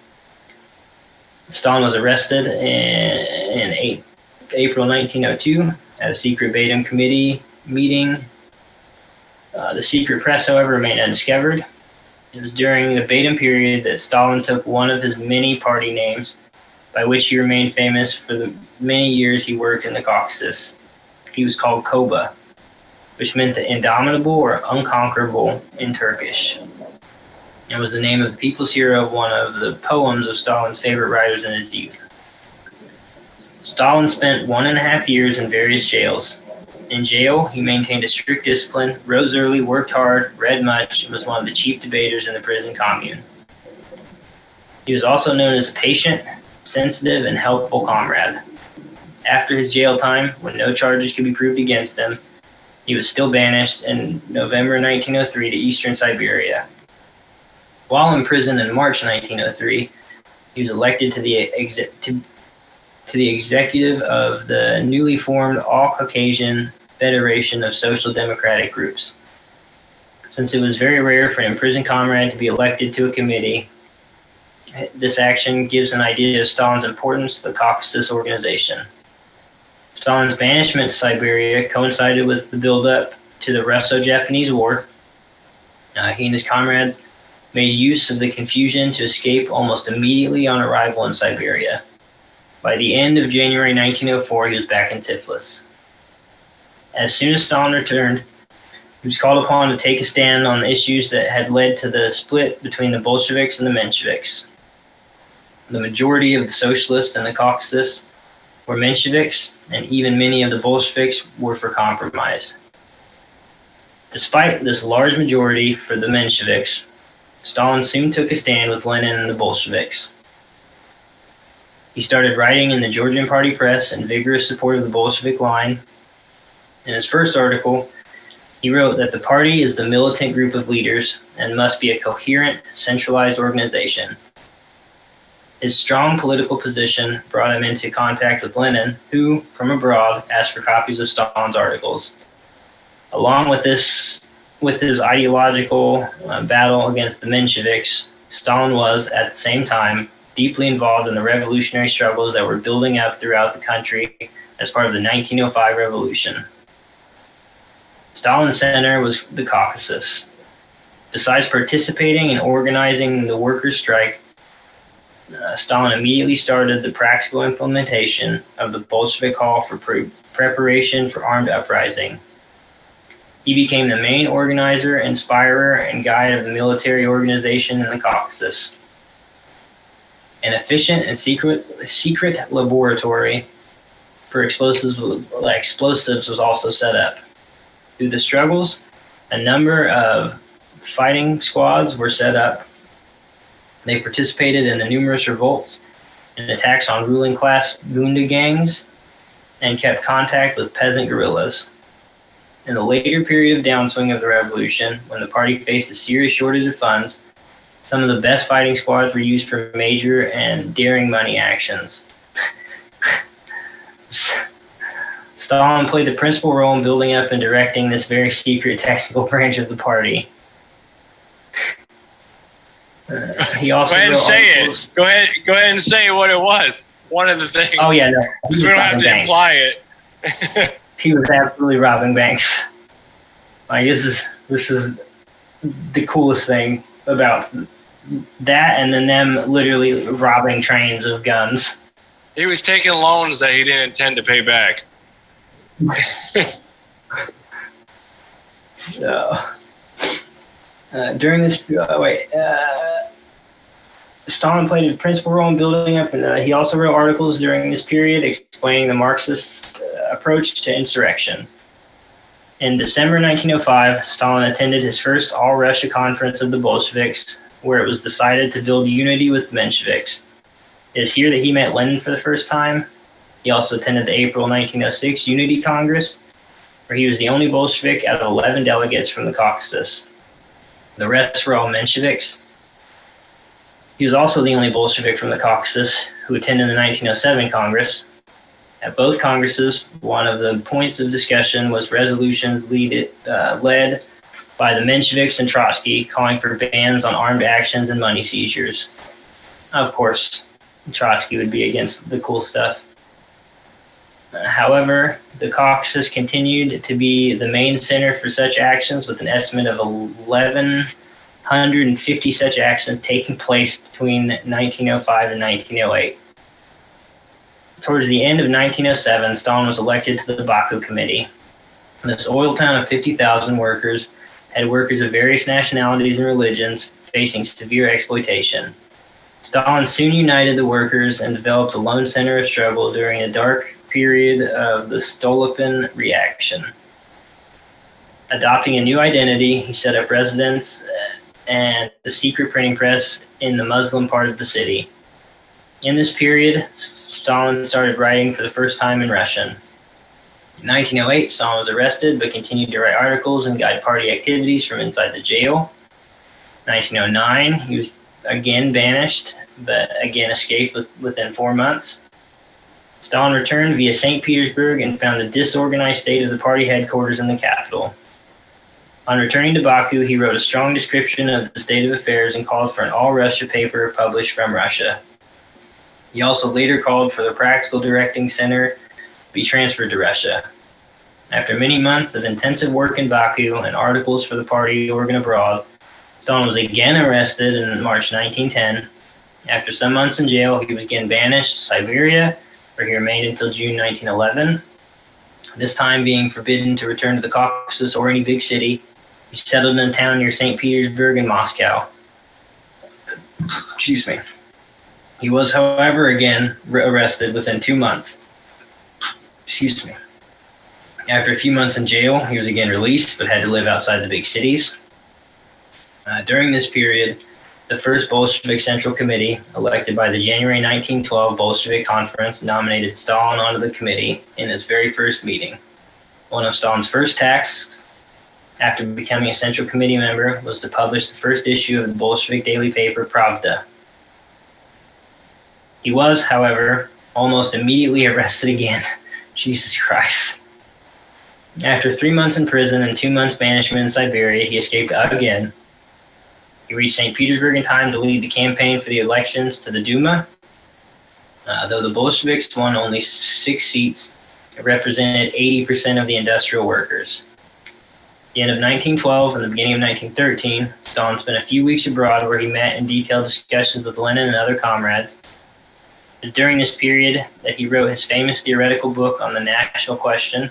Stalin was arrested in April 1902 at a secret Beighton committee meeting. The secret press, however, remained undiscovered. It was during the Beighton period that Stalin took one of his many party names, by which he remained famous for the many years he worked in the Caucasus. He was called Koba, which meant the indomitable or unconquerable in Turkish. It was the name of the people's hero of one of the poems of Stalin's favorite writers in his youth. Stalin spent 1.5 years in various jails. In jail, he maintained a strict discipline, rose early, worked hard, read much, and was one of the chief debaters in the prison commune. He was also known as a patient, sensitive, and helpful comrade. After his jail time, when no charges could be proved against him, he was still banished in November 1903 to eastern Siberia. While in prison in March 1903, he was elected to the executive of the newly formed All-Caucasian Federation of Social Democratic Groups. Since it was very rare for an imprisoned comrade to be elected to a committee, this action gives an idea of Stalin's importance to the Caucasus organization. Stalin's banishment to Siberia coincided with the buildup to the Russo-Japanese War. He and his comrades made use of the confusion to escape almost immediately on arrival in Siberia. By the end of January 1904, he was back in Tiflis. As soon as Stalin returned, he was called upon to take a stand on the issues that had led to the split between the Bolsheviks and the Mensheviks. The majority of the socialists in the Caucasus were Mensheviks, and even many of the Bolsheviks were for compromise. Despite this large majority for the Mensheviks, Stalin soon took a stand with Lenin and the Bolsheviks. He started writing in the Georgian Party press in vigorous support of the Bolshevik line. In his first article, he wrote that the party is the militant group of leaders and must be a coherent, centralized organization. His strong political position brought him into contact with Lenin, who, from abroad, asked for copies of Stalin's articles. Along with his ideological battle against the Mensheviks, Stalin was, at the same time, deeply involved in the revolutionary struggles that were building up throughout the country as part of the 1905 revolution. Stalin's center was the Caucasus. Besides participating and organizing the workers' strike, Stalin immediately started the practical implementation of the Bolshevik call for preparation for armed uprising. He became the main organizer, inspirer, and guide of the military organization in the Caucasus. An efficient and secret laboratory for explosives was also set up. Through the struggles, a number of fighting squads were set up. They participated in the numerous revolts and attacks on ruling class Gunda gangs and kept contact with peasant guerrillas. In the later period of downswing of the revolution, when the party faced a serious shortage of funds, some of the best fighting squads were used for major and daring money actions. Stalin played the principal role in building up and directing this very secret technical branch of the party. He also go ahead and say articles. it. Go ahead and say what it was. One of the things. Oh yeah, no. We don't have to imply it. He was absolutely robbing banks. Like this is the coolest thing about that, and then them literally robbing trains of guns. He was taking loans that he didn't intend to pay back. During this, Stalin played a principal role in building up, and he also wrote articles during this period explaining the Marxist approach to insurrection. In December 1905, Stalin attended his first all-Russia conference of the Bolsheviks, where it was decided to build unity with the Mensheviks. It is here that he met Lenin for the first time. He also attended the April 1906 Unity Congress, where he was the only Bolshevik out of 11 delegates from the Caucasus. The rest were all Mensheviks. He was also the only Bolshevik from the Caucasus who attended the 1907 Congress. At both Congresses, one of the points of discussion was resolutions led by the Mensheviks and Trotsky calling for bans on armed actions and money seizures. Of course, Trotsky would be against the cool stuff. However, the Caucasus continued to be the main center for such actions, with an estimate of 1,150 such actions taking place between 1905 and 1908. Towards the end of 1907, Stalin was elected to the Baku Committee. This oil town of 50,000 workers had workers of various nationalities and religions facing severe exploitation. Stalin soon united the workers and developed the lone center of struggle during a dark period of the Stolypin reaction. Adopting a new identity, he set up residence and the secret printing press in the Muslim part of the city. In this period, Stalin started writing for the first time in Russian. In 1908, Stalin was arrested but continued to write articles and guide party activities from inside the jail. In 1909, he was again banished, but again escaped within 4 months. Stalin returned via St. Petersburg and found the disorganized state of the party headquarters in the capital. On returning to Baku, he wrote a strong description of the state of affairs and called for an all-Russia paper published from Russia. He also later called for the practical directing center be transferred to Russia. After many months of intensive work in Baku and articles for the party organ abroad, Stalin was again arrested in March 1910. After some months in jail, he was again banished to Siberia, where he remained until June 1911. This time being forbidden to return to the Caucasus or any big city, he settled in a town near St. Petersburg and Moscow. Excuse me. He was, however, again arrested within 2 months. Excuse me. After a few months in jail, he was again released, but had to live outside the big cities. During this period, the first Bolshevik Central Committee, elected by the January 1912 Bolshevik Conference, nominated Stalin onto the committee in its very first meeting. One of Stalin's first tasks, after becoming a Central Committee member, was to publish the first issue of the Bolshevik daily paper, Pravda. He was, however, almost immediately arrested again. Jesus Christ. After 3 months in prison and 2 months banishment in Siberia, he escaped again. He reached St. Petersburg in time to lead the campaign for the elections to the Duma. Though the Bolsheviks won only 6 seats, it represented 80% of the industrial workers. At the end of 1912 and the beginning of 1913, Stalin spent a few weeks abroad where he met in detailed discussions with Lenin and other comrades. It was during this period that he wrote his famous theoretical book on the national question.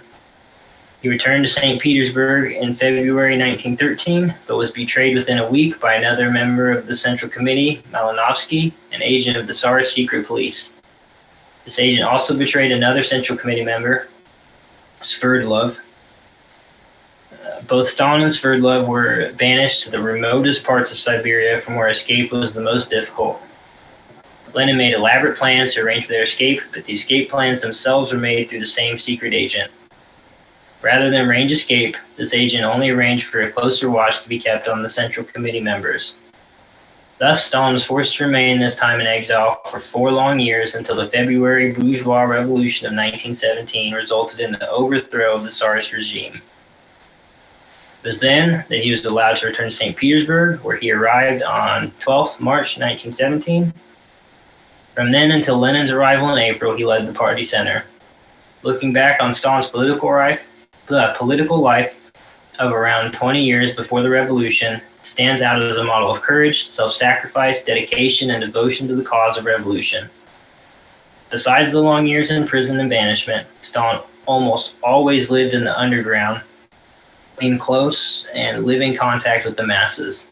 He returned to St. Petersburg in February 1913, but was betrayed within a week by another member of the Central Committee, Malinovsky, an agent of the Tsar's secret police. This agent also betrayed another Central Committee member, Sverdlov. Both Stalin and Sverdlov were banished to the remotest parts of Siberia, from where escape was the most difficult. Lenin made elaborate plans to arrange for their escape, but the escape plans themselves were made through the same secret agent. Rather than arrange escape, this agent only arranged for a closer watch to be kept on the Central Committee members. Thus, Stalin was forced to remain this time in exile for 4 long years, until the February bourgeois revolution of 1917 resulted in the overthrow of the Tsarist regime. It was then that he was allowed to return to St. Petersburg, where he arrived on 12th March 1917. From then until Lenin's arrival in April, he led the party center. Looking back on Stalin's political life of around 20 years before the revolution stands out as a model of courage, self-sacrifice, dedication, and devotion to the cause of revolution. Besides the long years in prison and banishment, Stalin almost always lived in the underground, in close and living contact with the masses.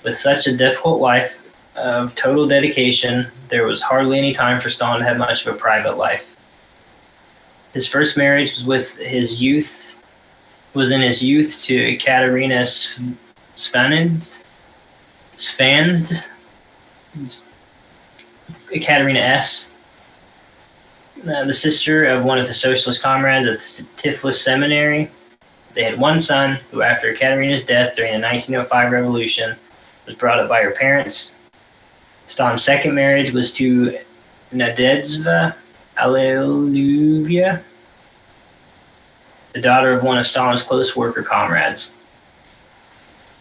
With such a difficult life of total dedication, there was hardly any time for Stalin to have much of a private life. His first marriage was in his youth to Ekaterina Svands, Ekaterina S., the sister of one of his socialist comrades at the Tiflis Seminary. They had one son who, after Ekaterina's death during the 1905 revolution, was brought up by her parents. Stalin's second marriage was to Nadezhda Alleluvia, the daughter of one of Stalin's close worker comrades.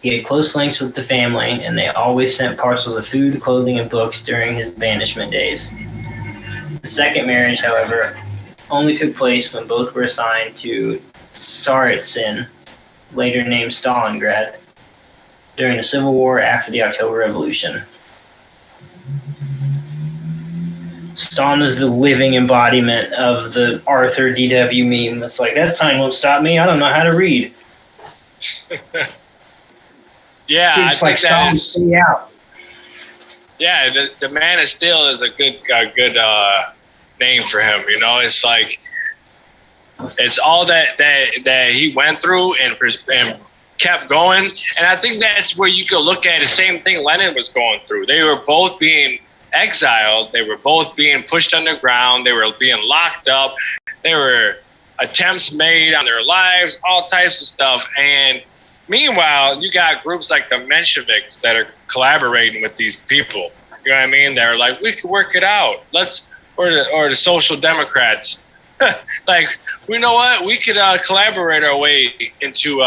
He had close links with the family, and they always sent parcels of food, clothing, and books during his banishment days. The second marriage, however, only took place when both were assigned to Tsaritsyn, later named Stalingrad, during the Civil War after the October Revolution. Stalin is the living embodiment of the Arthur D.W. meme. It's like, that sign won't stop me. I don't know how to read. Yeah, I Just think like Stalin, stay out. Yeah, the Man of Steel is a good name for him. You know, it's like it's all that he went through and kept going, and I think that's where you could look at the same thing Lenin was going through. They were both being exiled. They were both being pushed underground. They were being locked up. There were attempts made on their lives, all types of stuff. And meanwhile, you got groups like the Mensheviks that are collaborating with these people. You know what I mean? They're like, we could work it out. Or the Social Democrats. Like, you know what? We could collaborate our way into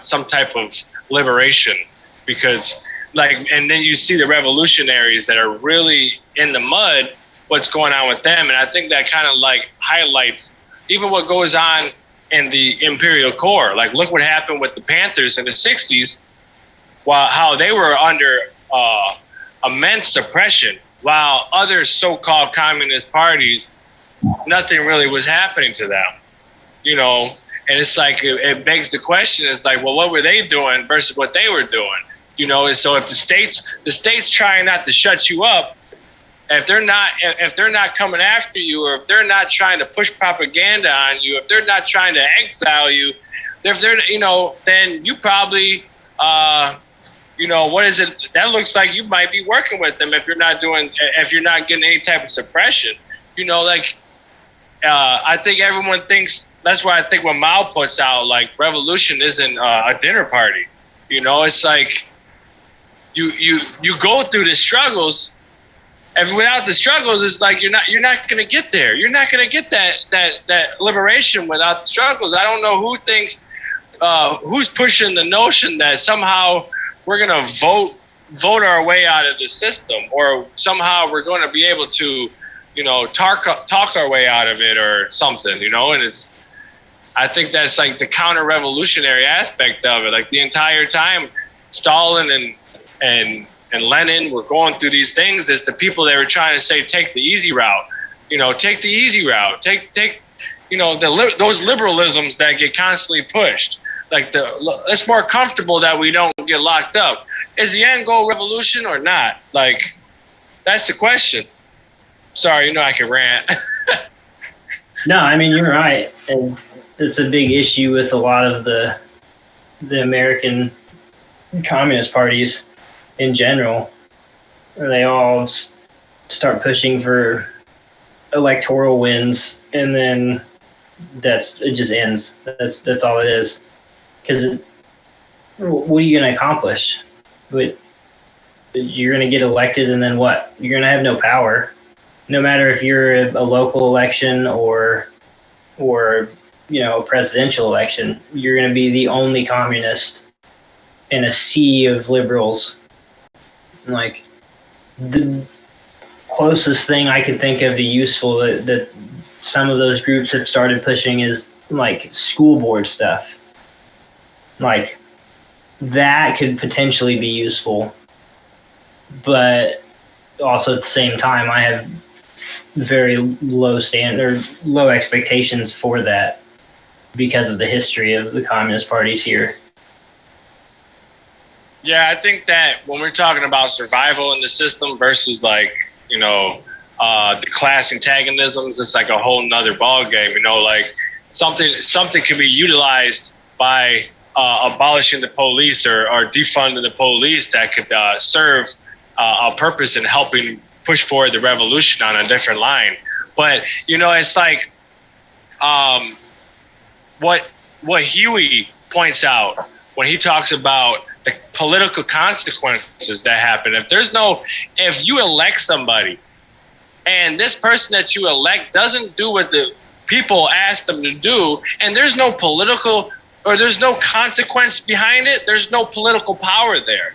some type of liberation, because and then you see the revolutionaries that are really in the mud, what's going on with them. And I think that kind of like highlights even what goes on in the Imperial Core. Like, look what happened with the Panthers in the 60s, how they were under immense suppression, while other so-called communist parties, nothing really was happening to them, you know. And it's like, it begs the question, is like, well, what were they doing versus what they were doing? You know, and so if the state's trying not to shut you up, if they're not coming after you, or if they're not trying to push propaganda on you, if they're not trying to exile you, if they're, you know, then you probably, you know, what is it? That looks like you might be working with them if you're not getting any type of suppression. You know, like, I think everyone thinks, that's why I think when Mao puts out, like, revolution isn't a dinner party. You know, it's like, you go through the struggles, and without the struggles, it's like you're not gonna get there. You're not gonna get that liberation without the struggles. I don't know who thinks, who's pushing the notion that somehow we're gonna vote our way out of the system, or somehow we're going to be able to, you know, talk our way out of it or something, you know. And I think that's like the counter-revolutionary aspect of it. Like, the entire time, Stalin and Lenin were going through these things as the people that were trying to say, take the easy route, you know, take the easy route, take, you know, those liberalisms that get constantly pushed. Like, it's more comfortable that we don't get locked up. Is the end goal revolution or not? Like, that's the question. Sorry, you know, I can rant. No, I mean, you're right. And it's a big issue with a lot of the American communist parties in general. They all start pushing for electoral wins, and then it just ends. That's all it is. Because what are you going to accomplish? You're going to get elected, and then what? You're going to have no power. No matter if you're a local election or you know, a presidential election, you're going to be the only communist in a sea of liberals. Like, the closest thing I could think of to useful that some of those groups have started pushing is like school board stuff. Like, that could potentially be useful, but also at the same time, I have very low expectations for that because of the history of the communist parties here. Yeah, I think that when we're talking about survival in the system versus, like, you know, the class antagonisms, it's like a whole nother ball game. You know, like, something can be utilized by abolishing the police or defunding the police that could serve a purpose in helping push forward the revolution on a different line. But, you know, it's like what Huey points out when he talks about the political consequences that happen. If you elect somebody and this person that you elect doesn't do what the people ask them to do, and there's no political or there's no consequence behind it, there's no political power there.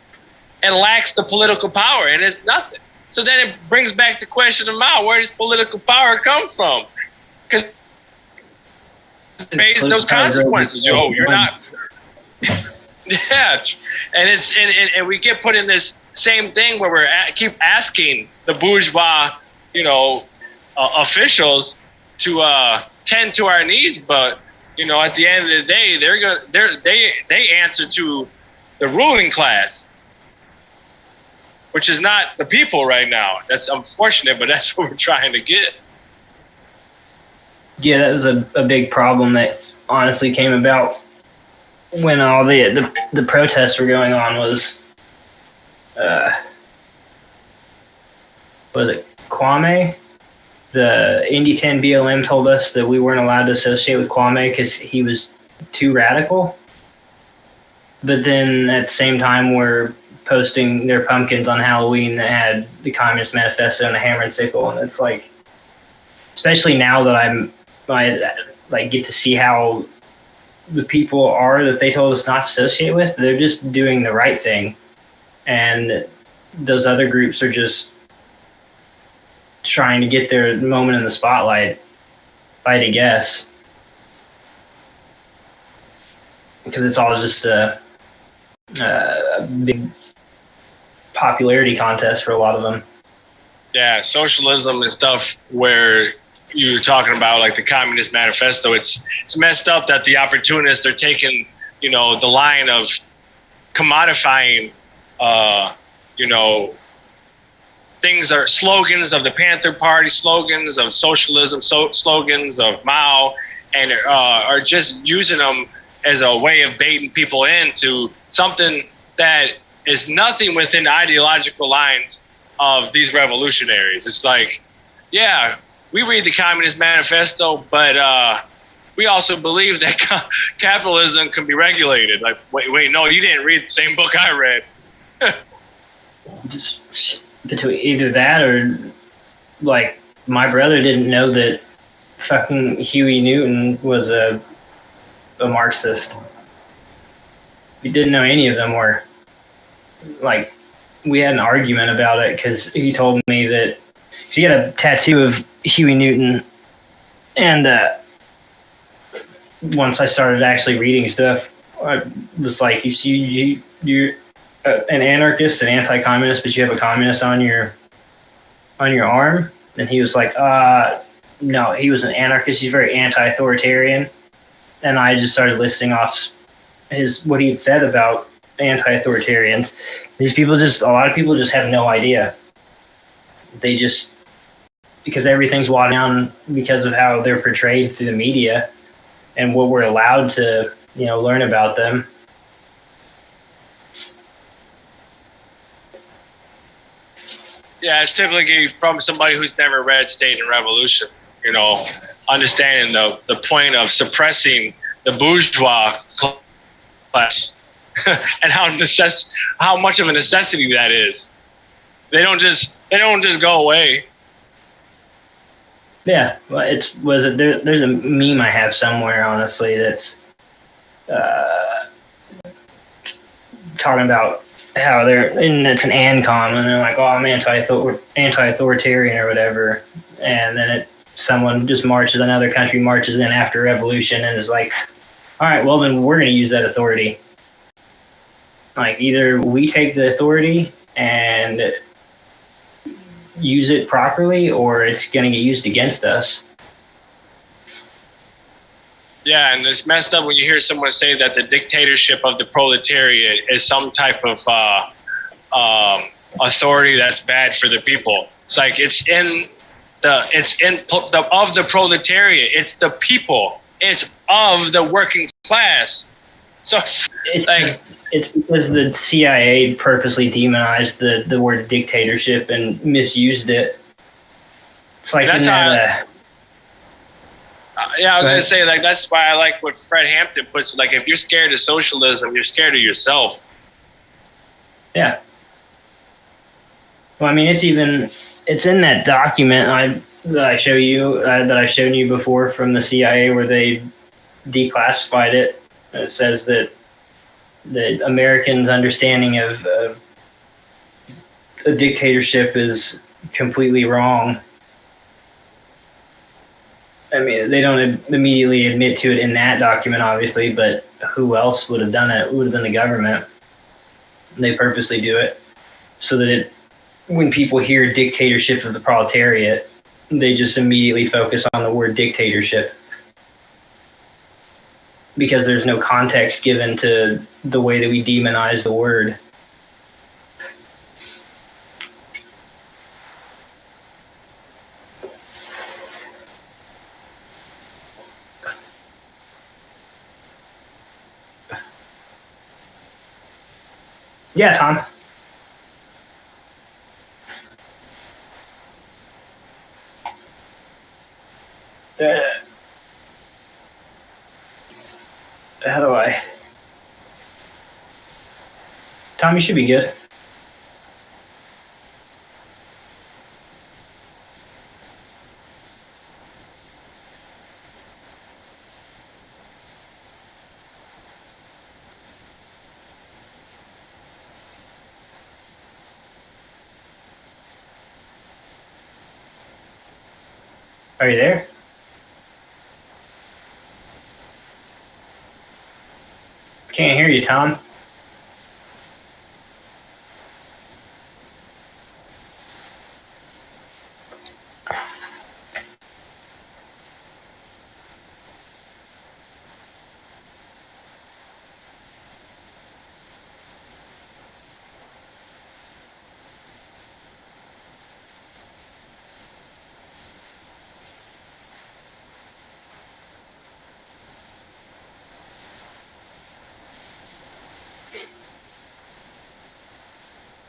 It lacks the political power, and it's nothing. So then it brings back the question of Mao, where does political power come from? because face those consequences. You're not. Yeah, and we get put in this same thing where keep asking the bourgeois, officials to tend to our needs, but at the end of the day, they answer to the ruling class, which is not the people right now. That's unfortunate, but that's what we're trying to get. Yeah, that was a big problem that honestly came about when all the protests were going on. Was it Kwame? The Indy 10 BLM told us that we weren't allowed to associate with Kwame because he was too radical. But then at the same time, we're posting their pumpkins on Halloween that had the Communist Manifesto and a hammer and sickle, and it's like, especially now that I get to see how the people are that they told us not to associate with. They're just doing the right thing, and those other groups are just trying to get their moment in the spotlight, if I had to guess, because it's all just a big popularity contest for a lot of them. Yeah, socialism and stuff where you're talking about, like the Communist Manifesto, it's messed up that the opportunists are taking, the line of commodifying, things are slogans of the Panther Party, slogans of socialism, slogans of Mao, and are just using them as a way of baiting people into something that is nothing within the ideological lines of these revolutionaries. It's like, yeah, we read the Communist Manifesto, but we also believe that capitalism can be regulated. Like, wait, no, you didn't read the same book I read. Just between either that or, like, my brother didn't know that fucking Huey Newton was a Marxist. He didn't know any of them were. Like, we had an argument about it because he told me that he had a tattoo of Huey Newton, and once I started actually reading stuff, I was like, you're an anarchist, an anti-communist, but you have a communist on your arm? And he was like, no, he was an anarchist. He's very anti-authoritarian. And I just started listing off what he had said about anti-authoritarians. A lot of people just have no idea. They just, because everything's watered down because of how they're portrayed through the media and what we're allowed to, learn about them. Yeah, it's typically from somebody who's never read State and Revolution, understanding the point of suppressing the bourgeois class and how much of a necessity that is. They don't just go away. Yeah, well, there's a meme I have somewhere, honestly, that's talking about how and it's an ANCOM, and they're like, oh, I'm anti-authoritarian or whatever, and then someone just another country marches in after revolution and is like, all right, well, then we're going to use that authority. Like, either we take the authority and use it properly, or it's going to get used against us. Yeah, and it's messed up when you hear someone say that the dictatorship of the proletariat is some type of authority that's bad for the people. It's like of the proletariat. It's the people. It's of the working class. So it's because the CIA purposely demonized the word dictatorship and misused it. It's like that's I was going to say, like, that's why I like what Fred Hampton puts, like, if you're scared of socialism, you're scared of yourself. Yeah. Well, I mean, it's in that document that I've shown you before from the CIA where they declassified it. It says that the Americans' understanding of a dictatorship is completely wrong. I mean, they don't immediately admit to it in that document, obviously, but who else would have done it? It would have been the government. They purposely do it so that when people hear dictatorship of the proletariat, they just immediately focus on the word dictatorship, because there's no context given to the way that we demonize the word. Yeah, Tom. How do I? Tom, you should be good. Are you there? Can't hear you, Tom.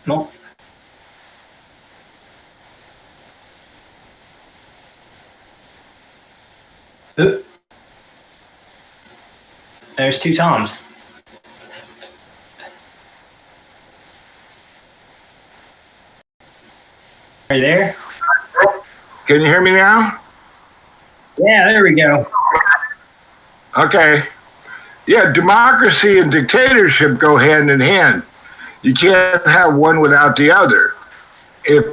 No. Oop. There's two Toms. Are you there? Can you hear me now? Yeah, there we go. Okay. Yeah, democracy and dictatorship go hand in hand. You can't have one without the other. If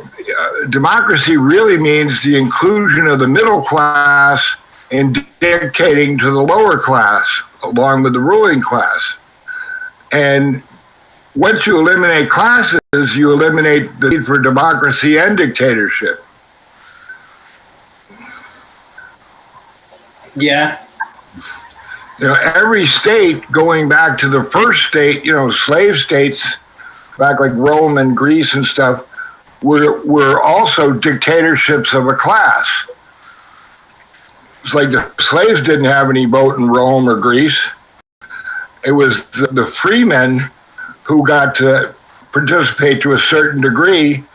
democracy really means the inclusion of the middle class and dictating to the lower class, along with the ruling class. And once you eliminate classes, you eliminate the need for democracy and dictatorship. Yeah. You know, every state, going back to the first state, you know, slave states, back like Rome and Greece and stuff, were also dictatorships of a class. It's like the slaves didn't have any vote in Rome or Greece. It was the freemen who got to participate to a certain degree,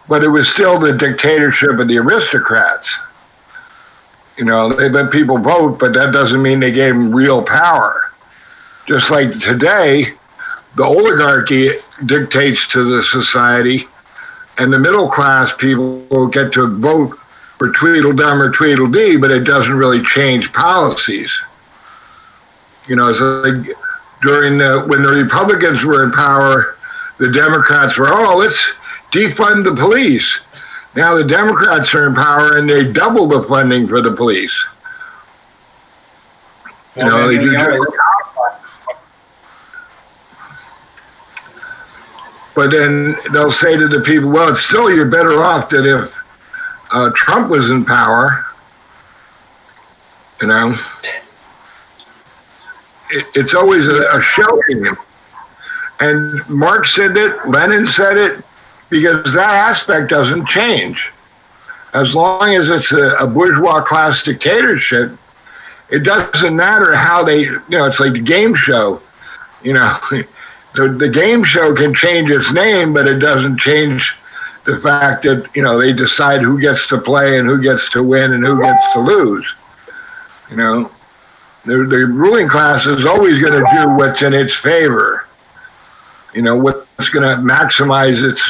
but it was still the dictatorship of the aristocrats. You know, they let people vote, but that doesn't mean they gave them real power. Just like today, the oligarchy dictates to the society, and the middle class people get to vote for Tweedledum or Tweedledee, but it doesn't really change policies. You know, it's like when the Republicans were in power, the Democrats were, oh, let's defund the police. Now the Democrats are in power and they double the funding for the police. You know, they do. But then they'll say to the people, well, it's still, you're better off than if Trump was in power. You know, it's always a shell game. And Marx said it, Lenin said it, because that aspect doesn't change. As long as it's a bourgeois class dictatorship, it doesn't matter how they, you know, it's like the game show. You know, the game show can change its name, but it doesn't change the fact that, you know, they decide who gets to play and who gets to win and who gets to lose. You know, the ruling class is always going to do what's in its favor. You know, what's going to maximize its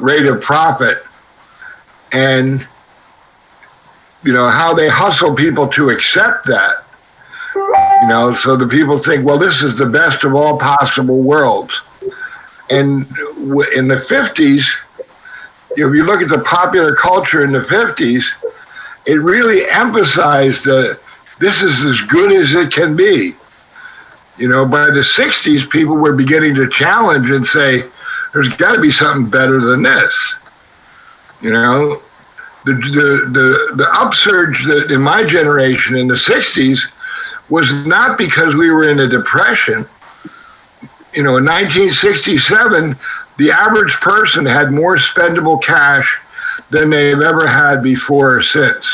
rate of profit, and, you know, how they hustle people to accept that. You know, so the people think, well, this is the best of all possible worlds. And in the 50s, if you look at the popular culture in the 50s, it really emphasized that this is as good as it can be. You know, by the 60s, people were beginning to challenge and say, there's got to be something better than this. You know, the upsurge that in my generation in the 60s was not because we were in a depression. You know, in 1967, the average person had more spendable cash than they've ever had before or since.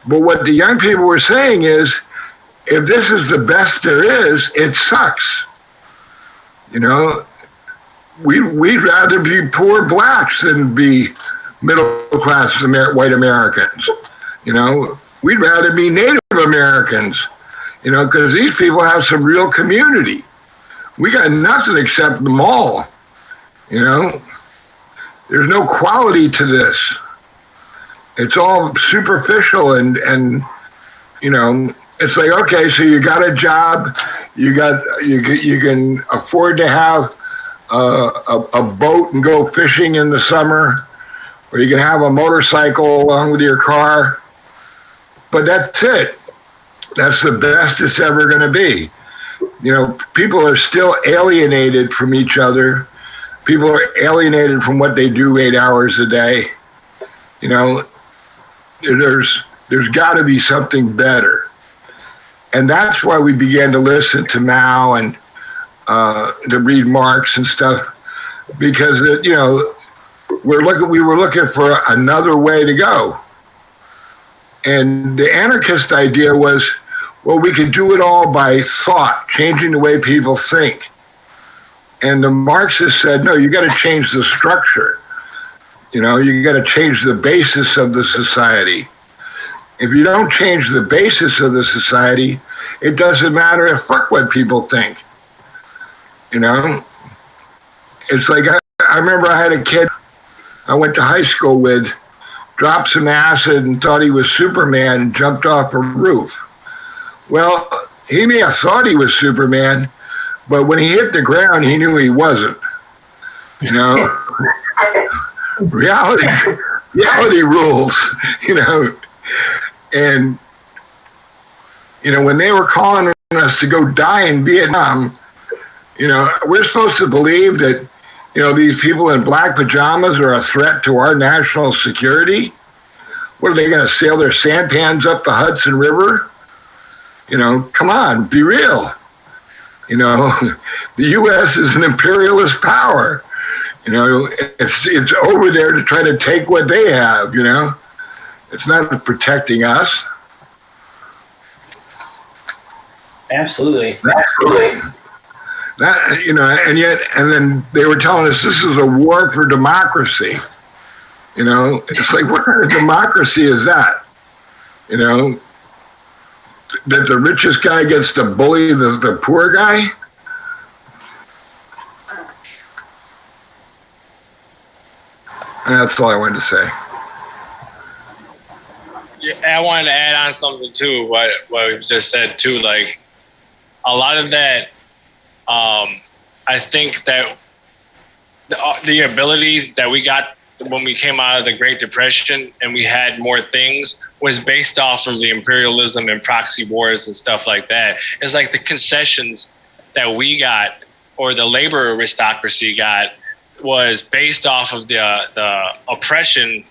But what the young people were saying is, if this is the best there is, it sucks. You know, we'd rather be poor blacks than be middle-class white Americans. You know, we'd rather be Native Americans, you know, because these people have some real community. We got nothing except the mall, you know. There's no quality to this. It's all superficial and you know, it's like, okay, so you got a job, you can afford to have a boat and go fishing in the summer, or you can have a motorcycle along with your car, but that's it. That's the best it's ever going to be. You know, people are still alienated from each other. People are alienated from what they do 8 hours a day. You know, there's got to be something better. And that's why we began to listen to Mao and to read Marx and stuff, because you know, we were looking for another way to go. And the anarchist idea was, well, we could do it all by thought, changing the way people think. And the Marxists said, no, you got to change the structure. You know, you got to change the basis of the society. If you don't change the basis of the society, it doesn't matter if fuck what people think. You know, it's like I remember I had a kid I went to high school with, dropped some acid and thought he was Superman and jumped off a roof. Well, he may have thought he was Superman, but when he hit the ground, he knew he wasn't. You know, reality rules, you know. And, you know, when they were calling us to go die in Vietnam, you know, we're supposed to believe that, you know, these people in black pajamas are a threat to our national security. What, are they going to sail their sampans up the Hudson River? You know, come on, be real. You know, the U.S. is an imperialist power. You know, it's over there to try to take what they have, you know. It's not protecting us. Absolutely. That, you know, and then they were telling us this is a war for democracy. You know, it's like, what kind of democracy is that? You know, that the richest guy gets to bully the poor guy? And that's all I wanted to say. Yeah, I wanted to add on something too, what we've just said too. Like, a lot of that, I think that the abilities that we got when we came out of the Great Depression and we had more things was based off of the imperialism and proxy wars and stuff like that. It's like the concessions that we got, or the labor aristocracy got, was based off of the oppression,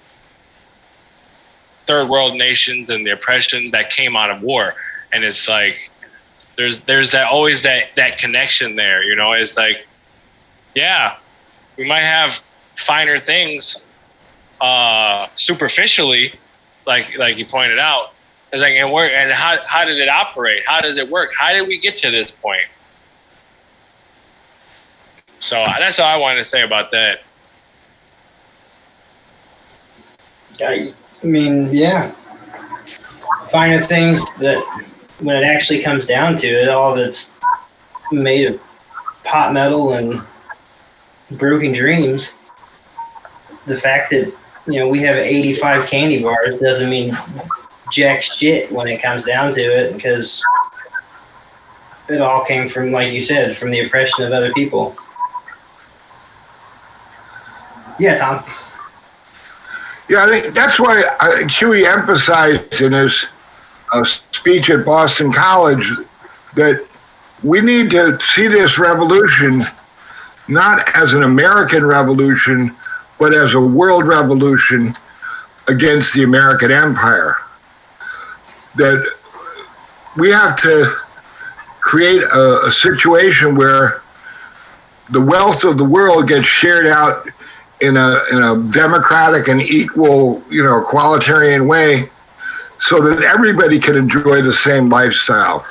third world nations, and the oppression that came out of war. And it's like, there's that always that connection there, you know. It's like, yeah, we might have finer things superficially, like you pointed out. It's like, and how did it operate? How does it work? How did we get to this point? So that's all I wanted to say about that. I mean, yeah. Finer things that, when it actually comes down to it, all of it's made of pot metal and broken dreams. The fact that, you know, we have 85 candy bars doesn't mean jack shit when it comes down to it, because it all came from, like you said, from the oppression of other people. Yeah, Tom. Yeah, I think that's why Huey emphasized in his speech at Boston College that we need to see this revolution not as an American revolution, but as a world revolution against the American empire. That we have to create a situation where the wealth of the world gets shared out in a democratic and equal, equalitarian way, so that everybody can enjoy the same lifestyle.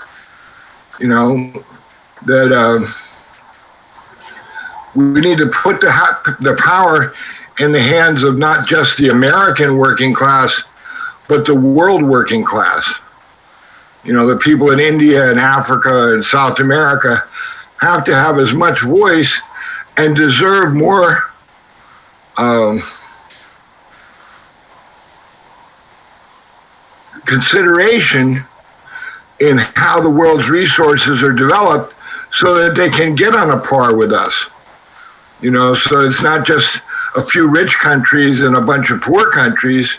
That we need to put the power in the hands of not just the American working class, but the world working class. The people in India and Africa and South America have to have as much voice and deserve more consideration in how the world's resources are developed so that they can get on a par with us. So it's not just a few rich countries and a bunch of poor countries,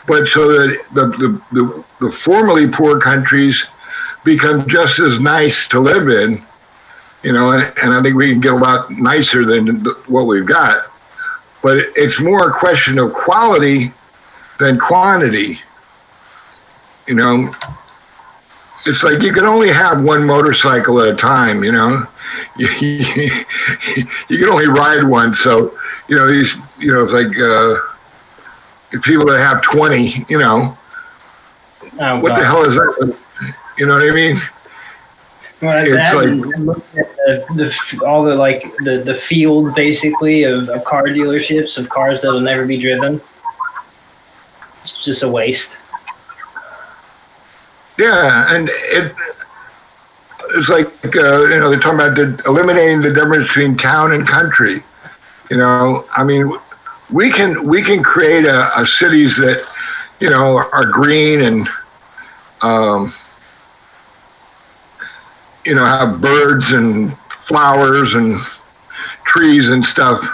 but so that the formerly poor countries become just as nice to live in, and I think we can get a lot nicer than what we've got. But it's more a question of quality than quantity. It's like you can only have one motorcycle at a time, you can only ride one. So, it's like people that have 20, what the hell is that? You know what I mean? Well, it's like all the field basically of car dealerships of cars that'll never be driven. It's just a waste. Yeah, and it's like they're talking about eliminating the difference between town and country. I mean, we can create a cities that are green and have birds and flowers and trees and stuff,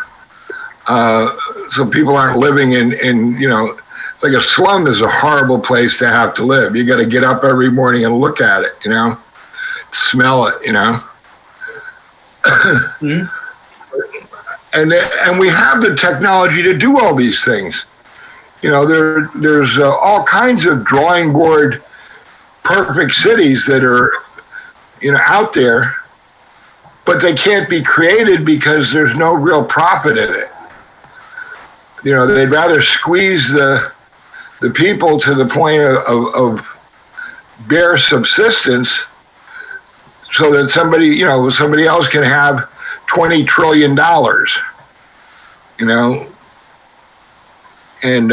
so people aren't living in it's like a slum is a horrible place to have to live. You got to get up every morning and look at it, smell it, Mm-hmm. And we have the technology to do all these things. There's all kinds of drawing board perfect cities that are out there, but they can't be created because there's no real profit in it. They'd rather squeeze the people to the point of bare subsistence so that somebody else can have $20 trillion, and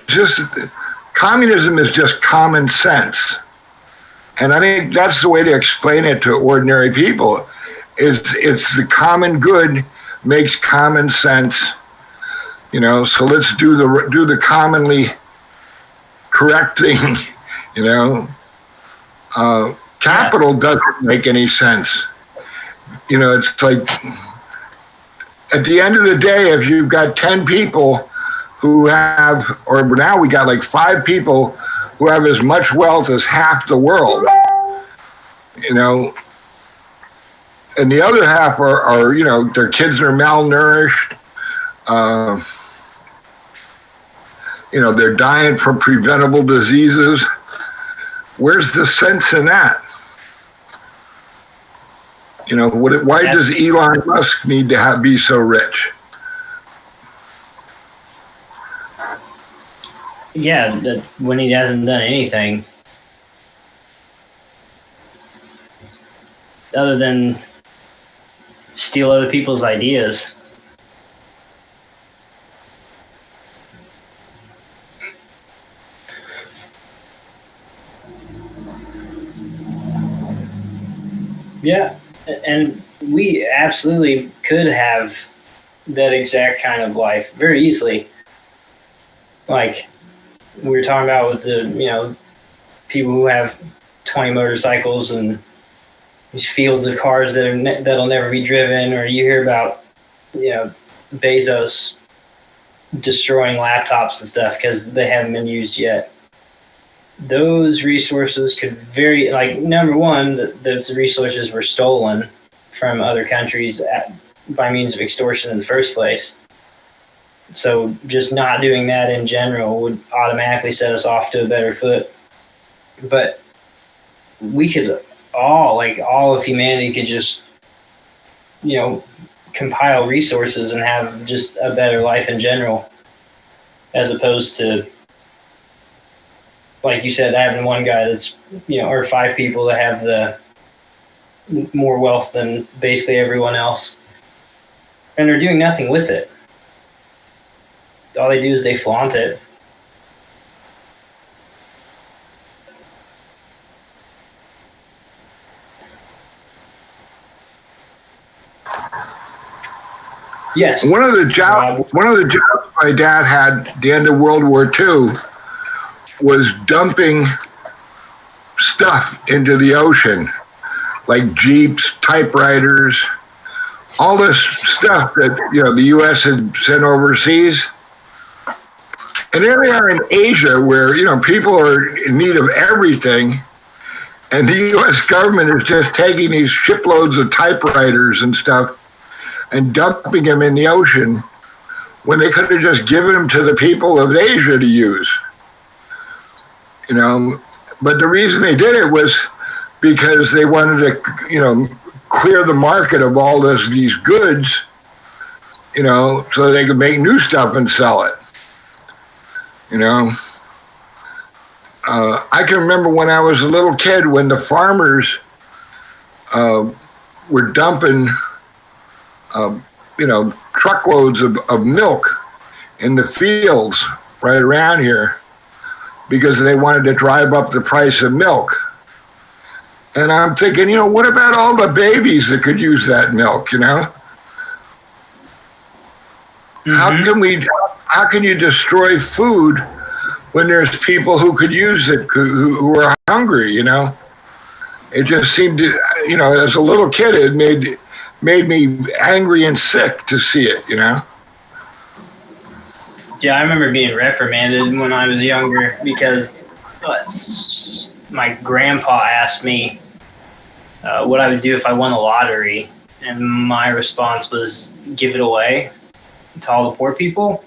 just communism is just common sense. And I think that's the way to explain it to ordinary people. It's the common good makes common sense, so let's do the commonly correct thing, capital doesn't make any sense. It's like at the end of the day, if you've got 10 people who have, or now we got like 5 people who have as much wealth as half the world, and the other half are their kids are malnourished, they're dying from preventable diseases. Where's the sense in that? Why does Elon Musk need to be so rich? Yeah, when he hasn't done anything other than steal other people's ideas. Yeah, and we absolutely could have that exact kind of life very easily. Like we were talking about with the, people who have 20 motorcycles and these fields of cars that'll never be driven, or you hear about Bezos destroying laptops and stuff because they haven't been used yet. Those resources could number one, those resources were stolen from other countries by means of extortion in the first place. So just not doing that in general would automatically set us off to a better foot. But we could all of humanity could just, compile resources and have just a better life in general, as opposed to, like you said, having one guy that's, or 5 people that have the more wealth than basically everyone else. And they're doing nothing with it. All they do is they flaunt it. Yes. One of the jobs my dad had at the end of World War II was dumping stuff into the ocean, like Jeeps, typewriters, all this stuff that the U.S. had sent overseas. And there we are in Asia, where people are in need of everything, and the U.S. government is just taking these shiploads of typewriters and stuff and dumping them in the ocean when they could have just given them to the people of Asia to use. But the reason they did it was because they wanted to, clear the market of all these goods, so they could make new stuff and sell it. I can remember when I was a little kid when the farmers were dumping truckloads of milk in the fields right around here because they wanted to drive up the price of milk. And I'm thinking, what about all the babies that could use that milk, Mm-hmm. How can you destroy food when there's people who could use it, who are hungry, It just seemed to, as a little kid, it made me angry and sick to see it, Yeah, I remember being reprimanded when I was younger because my grandpa asked me what I would do if I won the lottery, and my response was give it away to all the poor people.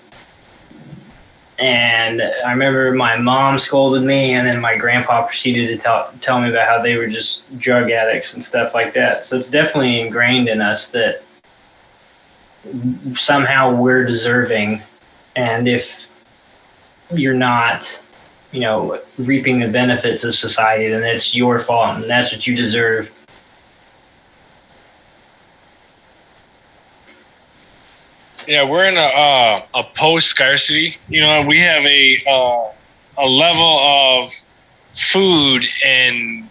And I remember my mom scolded me, and then my grandpa proceeded to tell me about how they were just drug addicts and stuff like that. So it's definitely ingrained in us that somehow we're deserving, and if you're not, reaping the benefits of society, then it's your fault, and that's what you deserve. Yeah, we're in a post-scarcity. We have a level of food and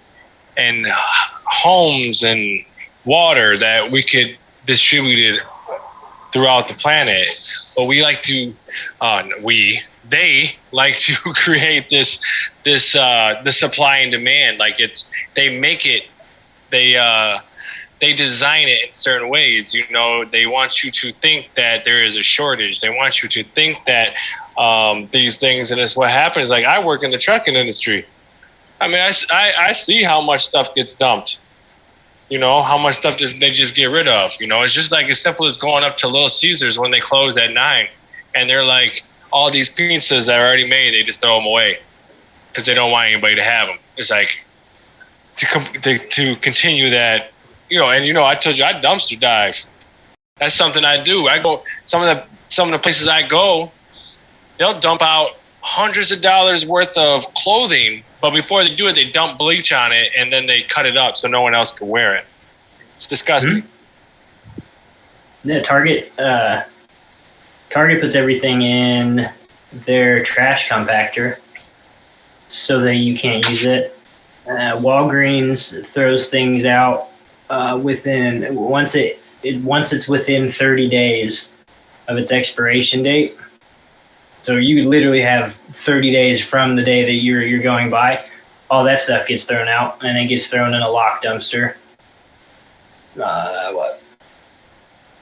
homes and water that we could distribute it throughout the planet. But we like to, they like to create this the supply and demand. Like they design it in certain ways. They want you to think that there is a shortage. They want you to think that these things, and it's what happens. Like, I work in the trucking industry. I mean, I see how much stuff gets dumped. How much stuff they just get rid of. It's just like as simple as going up to Little Caesars when they close at 9, and they're like, all these pizzas that are already made, they just throw them away because they don't want anybody to have them. It's like to continue that. I told you I dumpster dive. That's something I do. I go some of the places I go, they'll dump out hundreds of dollars worth of clothing, but before they do it, they dump bleach on it and then they cut it up so no one else can wear it. It's disgusting. Mm-hmm. Yeah, Target puts everything in their trash compactor so that you can't use it. Walgreens throws things out once it's within 30 days of its expiration date. So you literally have 30 days from the day that you're going by. All that stuff gets thrown out, and it gets thrown in a locked dumpster.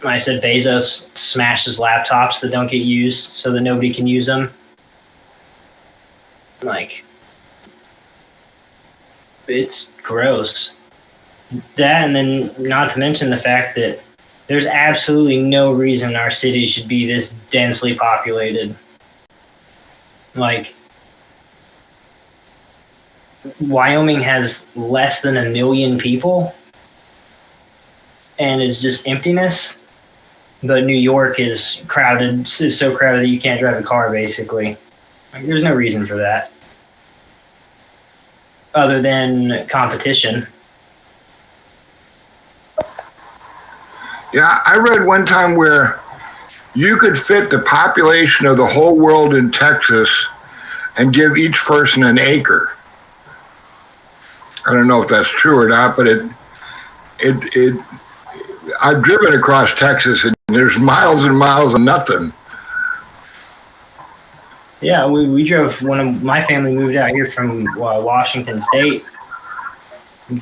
I said Bezos smashes laptops that don't get used so that nobody can use them. Like, it's gross. That, and then not to mention the fact that there's absolutely no reason our city should be this densely populated. Like, Wyoming has less than 1 million people and is just emptiness. But New York is crowded, is so crowded that you can't drive a car, basically. Like, there's no reason for that. Other than competition. Yeah, I read one time where you could fit the population of the whole world in Texas and give each person an acre. I don't know if that's true or not, but I've driven across Texas and there's miles and miles of nothing. Yeah, we drove, when my family moved out here from Washington State,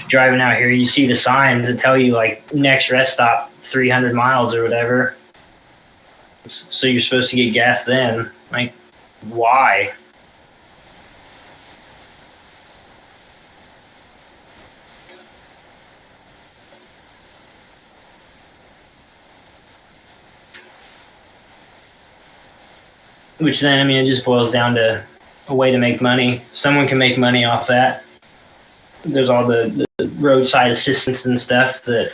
driving out here, you see the signs that tell you, like, next rest stop 300 miles or whatever. So you're supposed to get gas then. Like, why? Which then, I mean, it just boils down to a way to make money. Someone can make money off that. There's all the roadside assistance and stuff that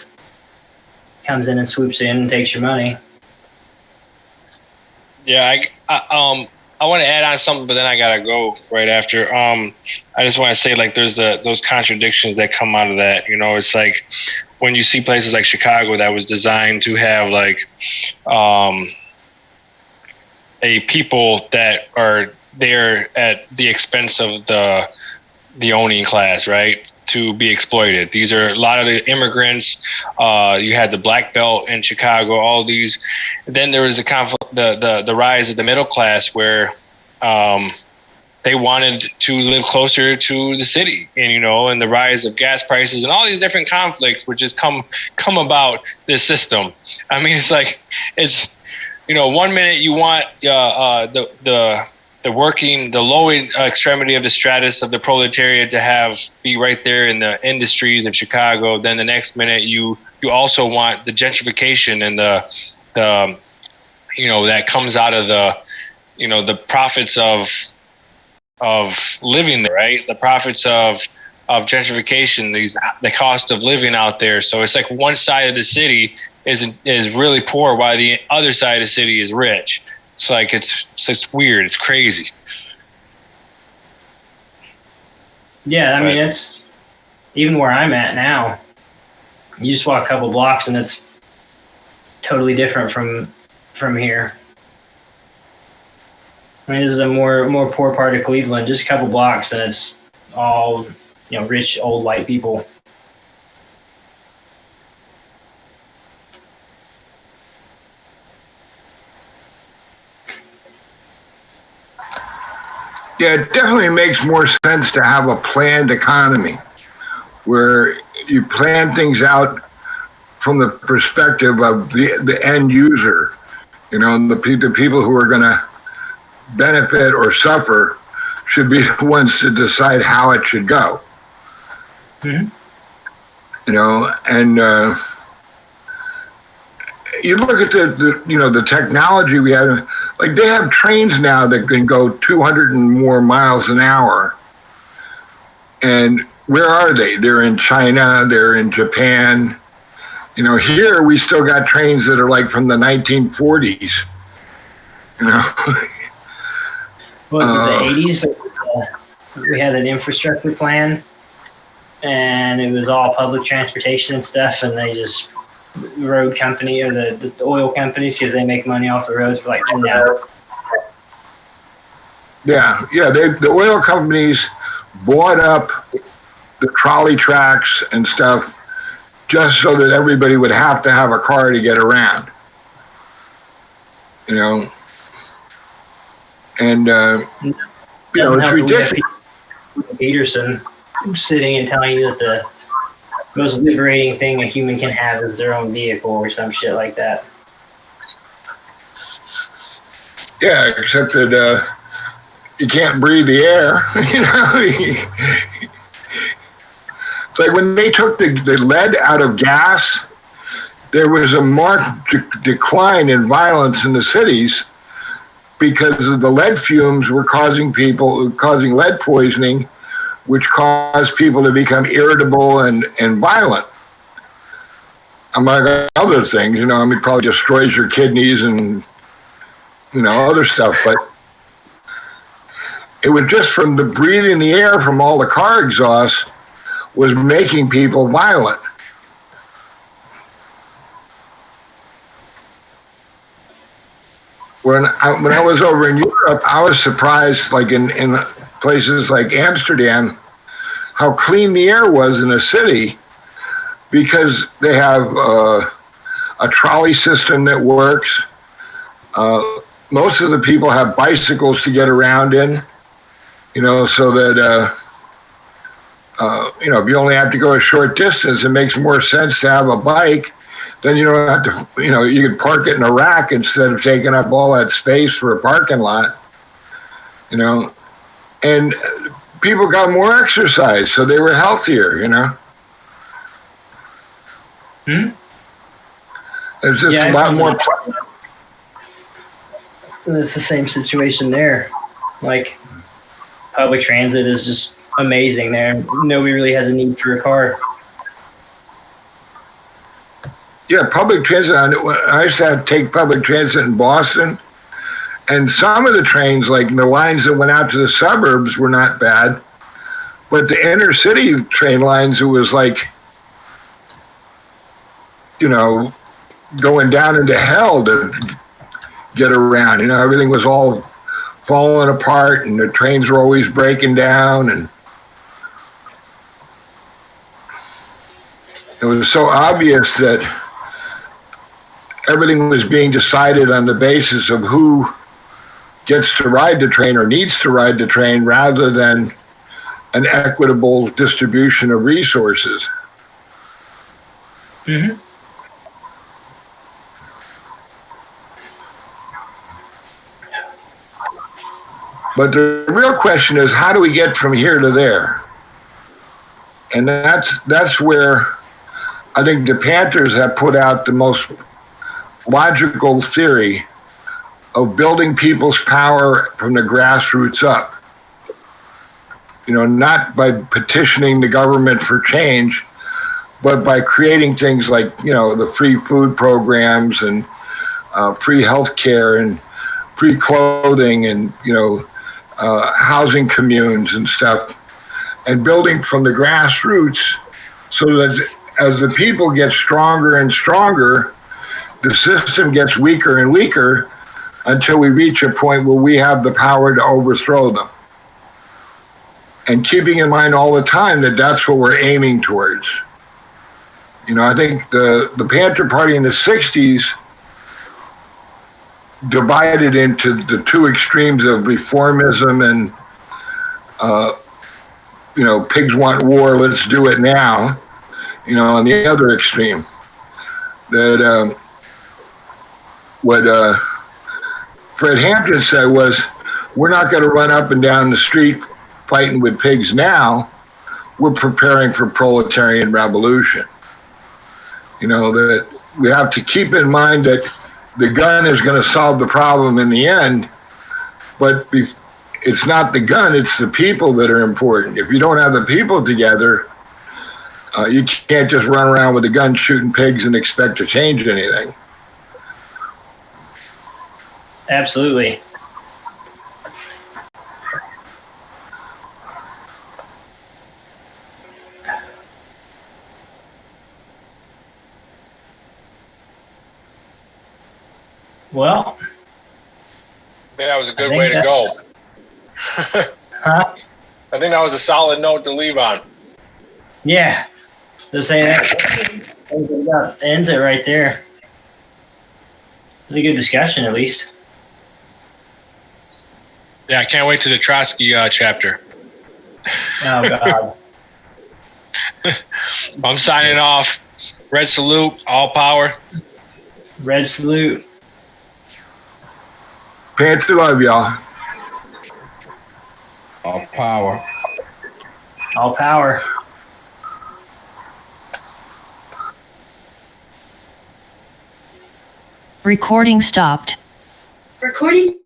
comes in and swoops in and takes your money. Yeah, I want to add on something, but then I gotta go right after. I just want to say, like, there's those contradictions that come out of that. You know, it's like when you see places like Chicago that was designed to have, like, a people that are there at the expense of the owning class, right? To be exploited. These are a lot of the immigrants. You had the Black Belt in Chicago. All these. Then there was the rise of the middle class, where they wanted to live closer to the city, and the rise of gas prices and all these different conflicts, which has come about this system. I mean, it's like one minute you want the working, the low extremity of the stratus of the proletariat to be right there in the industries of Chicago. Then the next minute you also want the gentrification and the that comes out of the profits of living there, right? The profits of gentrification, the cost of living out there. So it's like one side of the city is really poor while the other side of the city is rich. It's like it's weird. It's crazy. Yeah, I mean, it's even where I'm at now. You just walk a couple blocks and it's totally different from here. I mean, this is a more poor part of Cleveland. Just a couple blocks and it's all rich old white people. Yeah, it definitely makes more sense to have a planned economy where you plan things out from the perspective of the end user, and the people who are going to benefit or suffer should be the ones to decide how it should go. Mm-hmm. And you look at the technology we have. Like, they have trains now that can go 200 and more miles an hour. And where are they? They're in China. They're in Japan. Here we still got trains that are like from the 1940s. Well, in the 80s, we had an infrastructure plan, and it was all public transportation and stuff, and they just road company or the oil companies, because they make money off the roads, were like, no. Yeah, the oil companies bought up the trolley tracks and stuff just so that everybody would have to have a car to get around. And it's ridiculous. Peterson sitting and telling you that the most liberating thing a human can have is their own vehicle or some shit like that. Yeah, except that you can't breathe the air. It's like when they took the lead out of gas, there was a marked decline in violence in the cities because of the lead fumes were causing lead poisoning, which caused people to become irritable and violent. Among other things, probably destroys your kidneys and, other stuff. But it was just from the breathing the air from all the car exhaust was making people violent. When I was over in Europe, I was surprised, like in places like Amsterdam, how clean the air was in a city, because they have a trolley system that works. Most of the people have bicycles to get around in, so that, if you only have to go a short distance, it makes more sense to have a bike. Then you don't have to, you can park it in a rack instead of taking up all that space for a parking lot, and people got more exercise, so they were healthier, There's just a lot more. It's the same situation there. Like, public transit is just amazing there. Nobody really has a need for a car. Yeah, public transit. I used to take public transit in Boston, and some of the trains, like the lines that went out to the suburbs, were not bad, but the inner city train lines, it was like, going down into hell to get around. Everything was all falling apart, and the trains were always breaking down, and it was so obvious that everything was being decided on the basis of who gets to ride the train or needs to ride the train, rather than an equitable distribution of resources. Mm-hmm. But the real question is, how do we get from here to there? And that's where I think the Panthers have put out the most logical theory of building people's power from the grassroots up. Not by petitioning the government for change, but by creating things like, the free food programs and free health care and free clothing and, housing communes and stuff, and building from the grassroots, so that as the people get stronger and stronger, the system gets weaker and weaker until we reach a point where we have the power to overthrow them. And keeping in mind all the time that that's what we're aiming towards. I think the Panther Party in the 60s divided into the two extremes of reformism and, pigs want war, let's do it now, on the other extreme. That what Fred Hampton said was, we're not going to run up and down the street fighting with pigs now, we're preparing for proletarian revolution. That we have to keep in mind that the gun is going to solve the problem in the end, but it's not the gun, it's the people that are important. If you don't have the people together, you can't just run around with a gun shooting pigs and expect to change anything. Absolutely. Well, that was a good way to go. Huh? I think that was a solid note to leave on. Yeah. Just say that ends it right there. It was a good discussion, at least. Yeah, I can't wait to the Trotsky chapter. Oh, God. I'm signing off. Red salute, all power. Red salute. Panther, love y'all. All power. All power. Recording stopped. Recording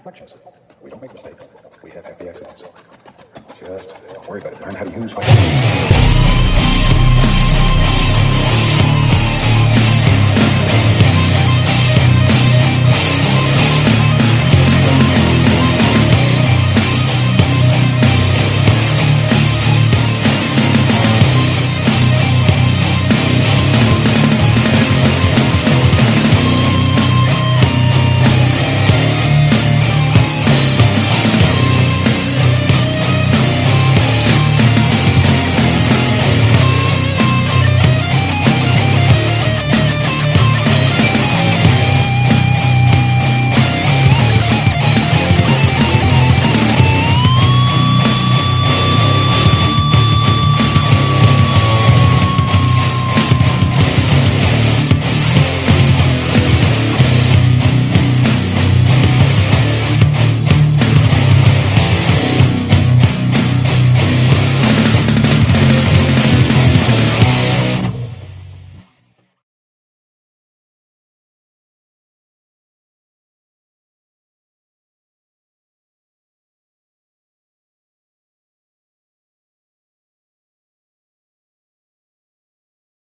reflections. We don't make mistakes. We have happy accidents. Just don't worry about it. Learn how to use what